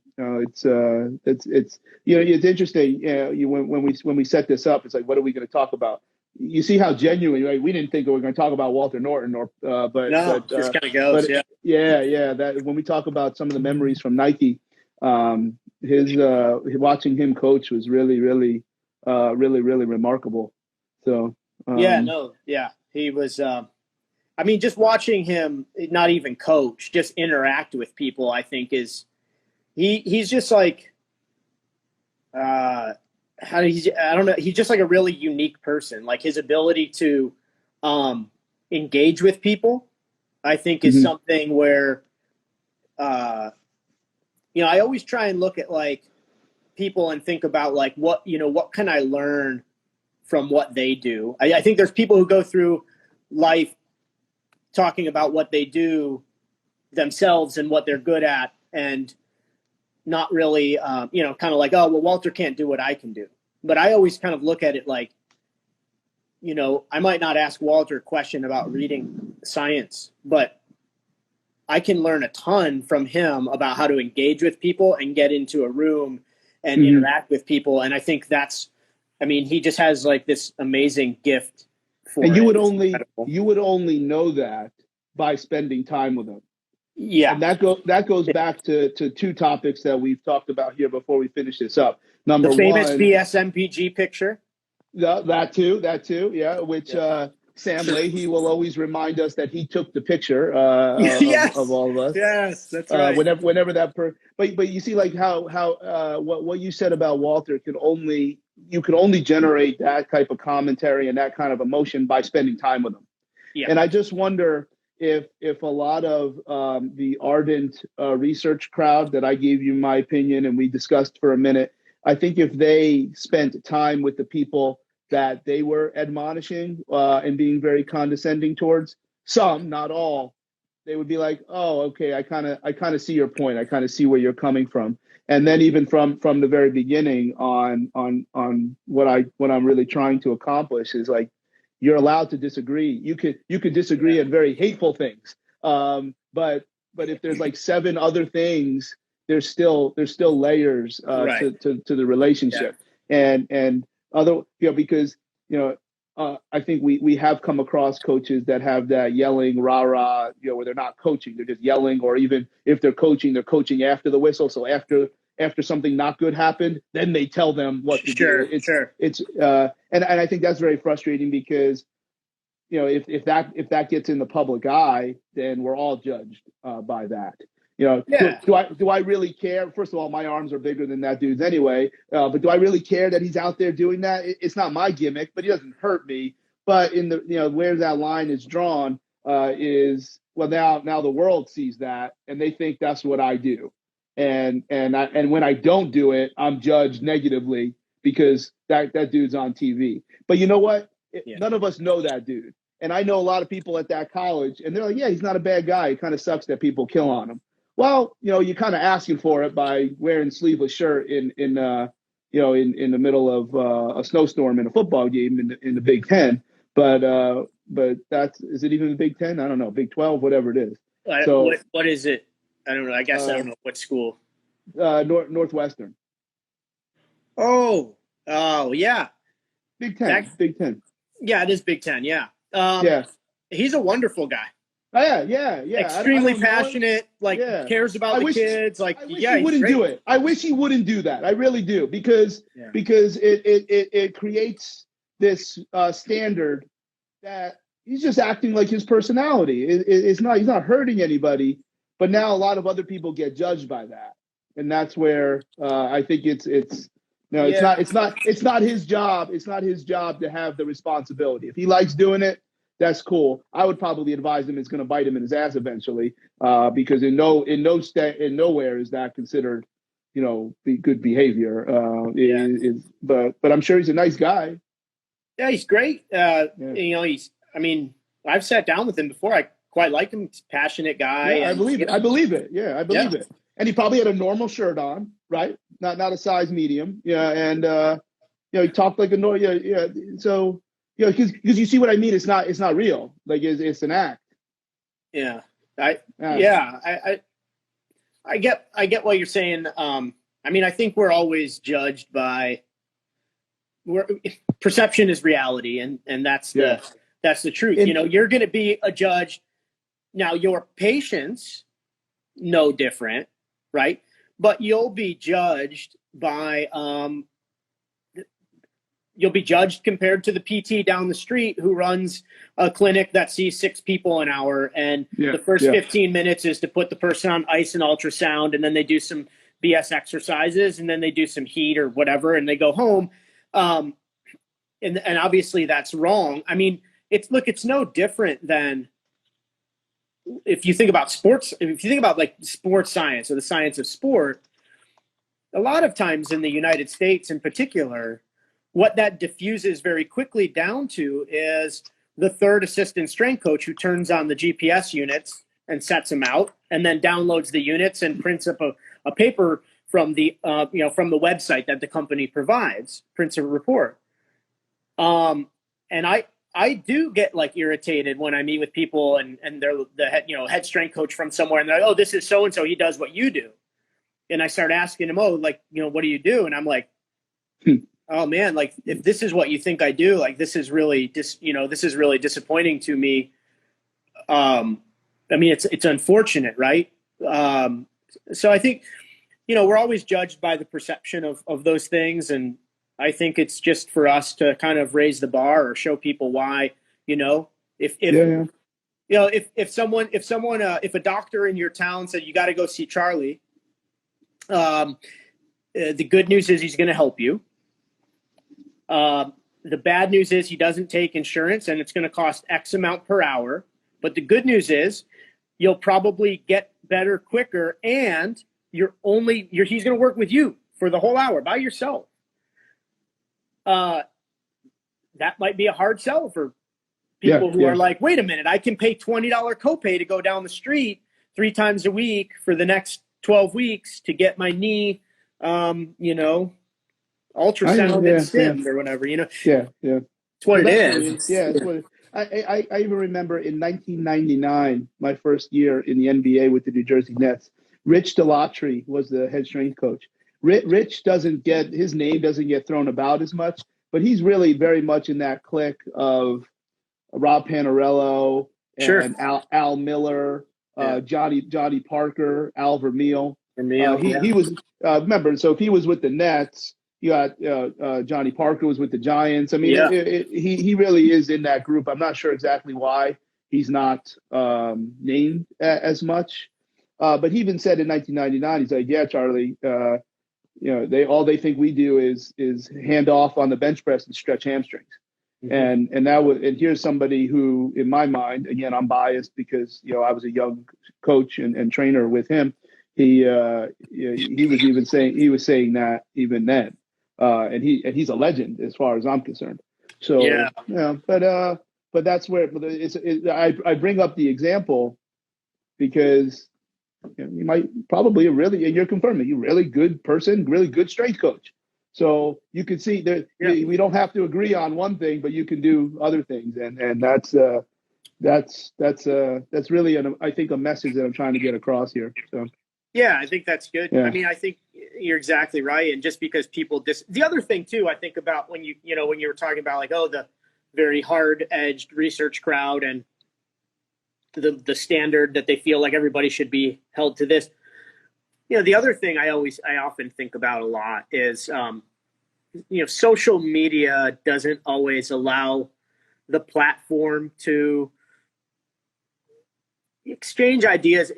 interesting. When we set this up, it's like, what are we going to talk about? You see how genuine, right? We didn't think we were going to talk about Walter Norton, but just kind of goes. That when we talk about some of the memories from Nike, his watching him coach was really remarkable. So. He was. I mean, just watching him, not even coach, just interact with people, I think he's just like, I don't know. He's just like a really unique person. Like, his ability to engage with people, I think, is something where, I always try and look at like people and think about like what can I learn from what they do. I think there's people who go through life talking about what they do themselves and what they're good at, and not really, kind of like, oh, well, Walter can't do what I can do. But I always kind of look at it like, I might not ask Walter a question about reading science, but I can learn a ton from him about how to engage with people and get into a room and interact with people. And I think he just has like this amazing gift for And it. you would only know that by spending time with them. Yeah. And that goes back to two topics that we've talked about here before we finish this up. The Number famous one, BSMPG picture. that too, yeah. Which Sam Leahy will always remind us that he took the picture Yes. of all of us. Yes, that's right. Whenever but you see like how what you said about Walter you could only generate that type of commentary and that kind of emotion by spending time with him. Yeah. And I just wonder if a lot of the ardent research crowd that I gave you my opinion and we discussed for a minute, I think if they spent time with the people that they were admonishing and being very condescending towards, some, not all, they would be like, oh, okay, I kind of see your point. I kind of see where you're coming from. And then even from the very beginning on what I'm really trying to accomplish is like, you're allowed to disagree. You could disagree on very hateful things. But if there's like 7 other things, there's still layers Right. to the relationship. And other, because I think we have come across coaches that have that yelling rah-rah, where they're not coaching, they're just yelling, or even if they're coaching after the whistle. So after something not good happened, then they tell them what to do. It's and I think that's very frustrating because if that gets in the public eye, then we're all judged by that. Do I really care? First of all, my arms are bigger than that dude's anyway. But do I really care that he's out there doing that? It's not my gimmick, but he doesn't hurt me. But in the where that line is drawn is, well, now the world sees that and they think that's what I do. And when I don't do it, I'm judged negatively because that dude's on TV. But you know what? None of us know that dude. And I know a lot of people at that college, and they're like, yeah, he's not a bad guy. It kind of sucks that people kill on him. Well, you're kind of asking for it by wearing sleeveless shirt in the middle of a snowstorm in a football game in the Big Ten. But is it even the Big Ten? I don't know, Big 12, whatever it is. So what is it? I don't know. I guess I don't know what school. Northwestern. Oh, yeah. Big Ten. Big Ten. Yeah, it is Big Ten. Yeah. Yeah. He's a wonderful guy. Oh, yeah. Extremely passionate, cares about the kids. I wish he wouldn't do it. I wish he wouldn't do that. I really do, because it creates this standard that he's just acting like his personality. He's not hurting anybody, but now a lot of other people get judged by that, and that's where I think it's not his job. It's not his job to have the responsibility. If he likes doing it, that's cool. I would probably advise him it's going to bite him in his ass eventually, because in nowhere is that considered, good behavior. But I'm sure he's a nice guy. Yeah, he's great. I've sat down with him before. I quite like him. He's a passionate guy. Yeah, I believe it. Yeah, I believe it. And he probably had a normal shirt on, right? Not a size medium. Yeah, and he talked like a normal. Yeah. So. Because you see what I mean. It's not real. Like it's an act. Yeah, I get what you're saying. I think we're always judged by. Perception is reality, and that's the truth. You're going to be a judge. Now your patients, no different, right? But you'll be judged by You'll be judged compared to the PT down the street who runs a clinic that sees 6 people an hour. And the first 15 minutes is to put the person on ice and ultrasound. And then they do some BS exercises, and then they do some heat or whatever, and they go home. And obviously that's wrong. It's no different than if you think about sports, if you think about like sports science or the science of sport, a lot of times in the United States in particular, what that diffuses very quickly down to is the third assistant strength coach who turns on the GPS units and sets them out, and then downloads the units and prints up a paper from the from the website that the company provides, prints a report. And I do get like irritated when I meet with people and they're the head strength coach from somewhere, and they're like, oh, this is so and so, he does what you do, and I start asking him, what do you do? And I'm like, oh man, like if this is what you think I do, like this is really this is really disappointing to me. I mean, it's unfortunate, right? So I think, we're always judged by the perception of those things. And I think it's just for us to kind of raise the bar or show people why, if, Yeah. if a doctor in your town said, you got to go see Charlie, the good news is he's going to help you. The bad news is he doesn't take insurance and it's going to cost X amount per hour. But the good news is you'll probably get better quicker, and he's going to work with you for the whole hour by yourself. That might be a hard sell for people who are like, wait a minute, I can pay $20 copay to go down the street 3 times a week for the next 12 weeks to get my knee, ultrasound and stimmed or whatever, Yeah. It's what it is. Yeah. It's what I even remember in 1999, my first year in the NBA with the New Jersey Nets, Rich Delatry was the head strength coach. Rich his name doesn't get thrown about as much, but he's really very much in that clique of Rob Panarello and Al Miller, Johnny Parker, Al Vermeil. He was remember. So if he was with the Nets, you got Johnny Parker was with the Giants. I mean, he really is in that group. I'm not sure exactly why he's not named as much, but he even said in 1999, he's like, "Yeah, Charlie, they think we do is hand off on the bench press and stretch hamstrings." Mm-hmm. And here's somebody who, in my mind, again, I'm biased because I was a young coach and trainer with him. He was saying that even then, and he's a legend as far as I'm concerned. So but that's where I bring up the example because you might probably you're confirming you're a really good person, really good strength coach. So you can see that we don't have to agree on one thing, but you can do other things, and that's really I think a message that I'm trying to get across here. So yeah, I think that's good. Yeah. I mean, I think you're exactly right. And just because people the other thing too, I think about when you were talking about like, the very hard edged research crowd and the standard that they feel like everybody should be held to this. The other thing I often think about a lot is, social media doesn't always allow the platform to exchange ideas.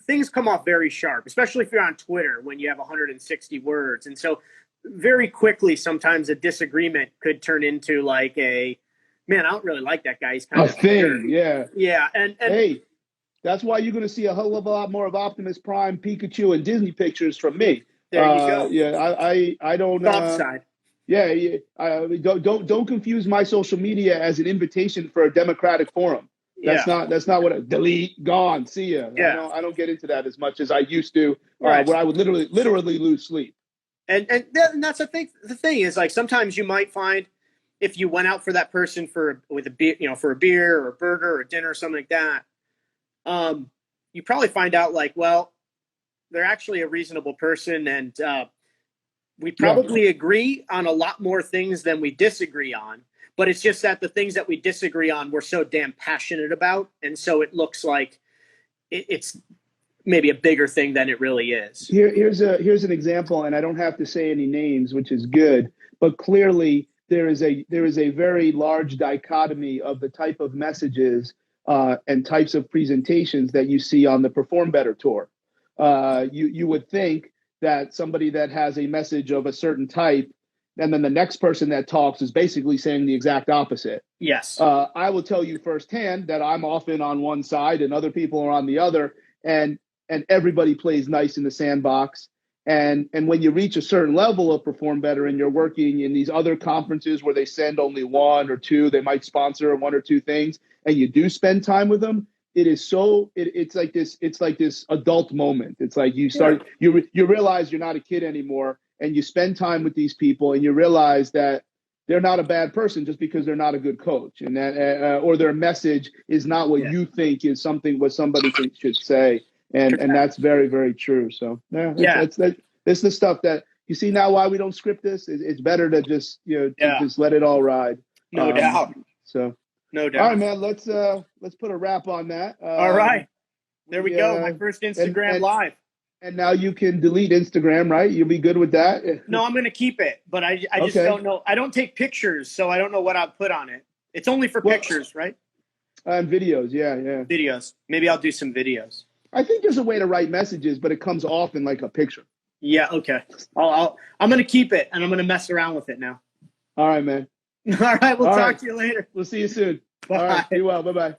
Things come off very sharp, especially if you're on Twitter when you have 160 words. And so very quickly, sometimes a disagreement could turn into like man, I don't really like that guy. He's kind of thing. Yeah. Yeah. And hey, that's why you're going to see a hell of a lot more of Optimus Prime, Pikachu, and Disney pictures from me. There you go. Yeah, I don't. Offside. Don't confuse my social media as an invitation for a democratic forum. That's not what delete, gone, see ya. Yeah. I don't get into that as much as I used to, where I would literally lose sleep. And that's the thing. The thing is, like, sometimes you might find if you went out for that person for a beer or a burger or a dinner or something like that, you probably find out like, well, they're actually a reasonable person, and we probably agree on a lot more things than we disagree on. But it's just that the things that we disagree on, we're so damn passionate about, and so it looks like it's maybe a bigger thing than it really is. Here's an example, and I don't have to say any names, which is good. But clearly, there is a very large dichotomy of the type of messages and types of presentations that you see on the Perform Better tour. You would think that somebody that has a message of a certain type, and then the next person that talks is basically saying the exact opposite. Yes. I will tell you firsthand that I'm often on one side and other people are on the other, and everybody plays nice in the sandbox. And when you reach a certain level of Perform Better and you're working in these other conferences where they send only one or two, they might sponsor one or two things, and you do spend time with them, it's like this adult moment. It's like you realize you're not a kid anymore, and you spend time with these people and you realize that they're not a bad person just because they're not a good coach, and that or their message is not what you think is what somebody should say. And that's very, very true. So it's the stuff that You see now why we don't script this? It's better to just just let it all ride. No doubt. So no doubt. All right, man. Let's put a wrap on that. All right. There we go. My first Instagram live. And now you can delete Instagram, right? You'll be good with that? No, I'm going to keep it, but I just don't know. I don't take pictures, so I don't know what I'll put on it. It's only for pictures, right? And videos, yeah. Videos. Maybe I'll do some videos. I think there's a way to write messages, but it comes off in like a picture. Yeah, okay. I'm going to keep it, and I'm going to mess around with it now. All right, man. All right, we'll talk to you later. We'll see you soon. Bye. All right, be well. Bye-bye.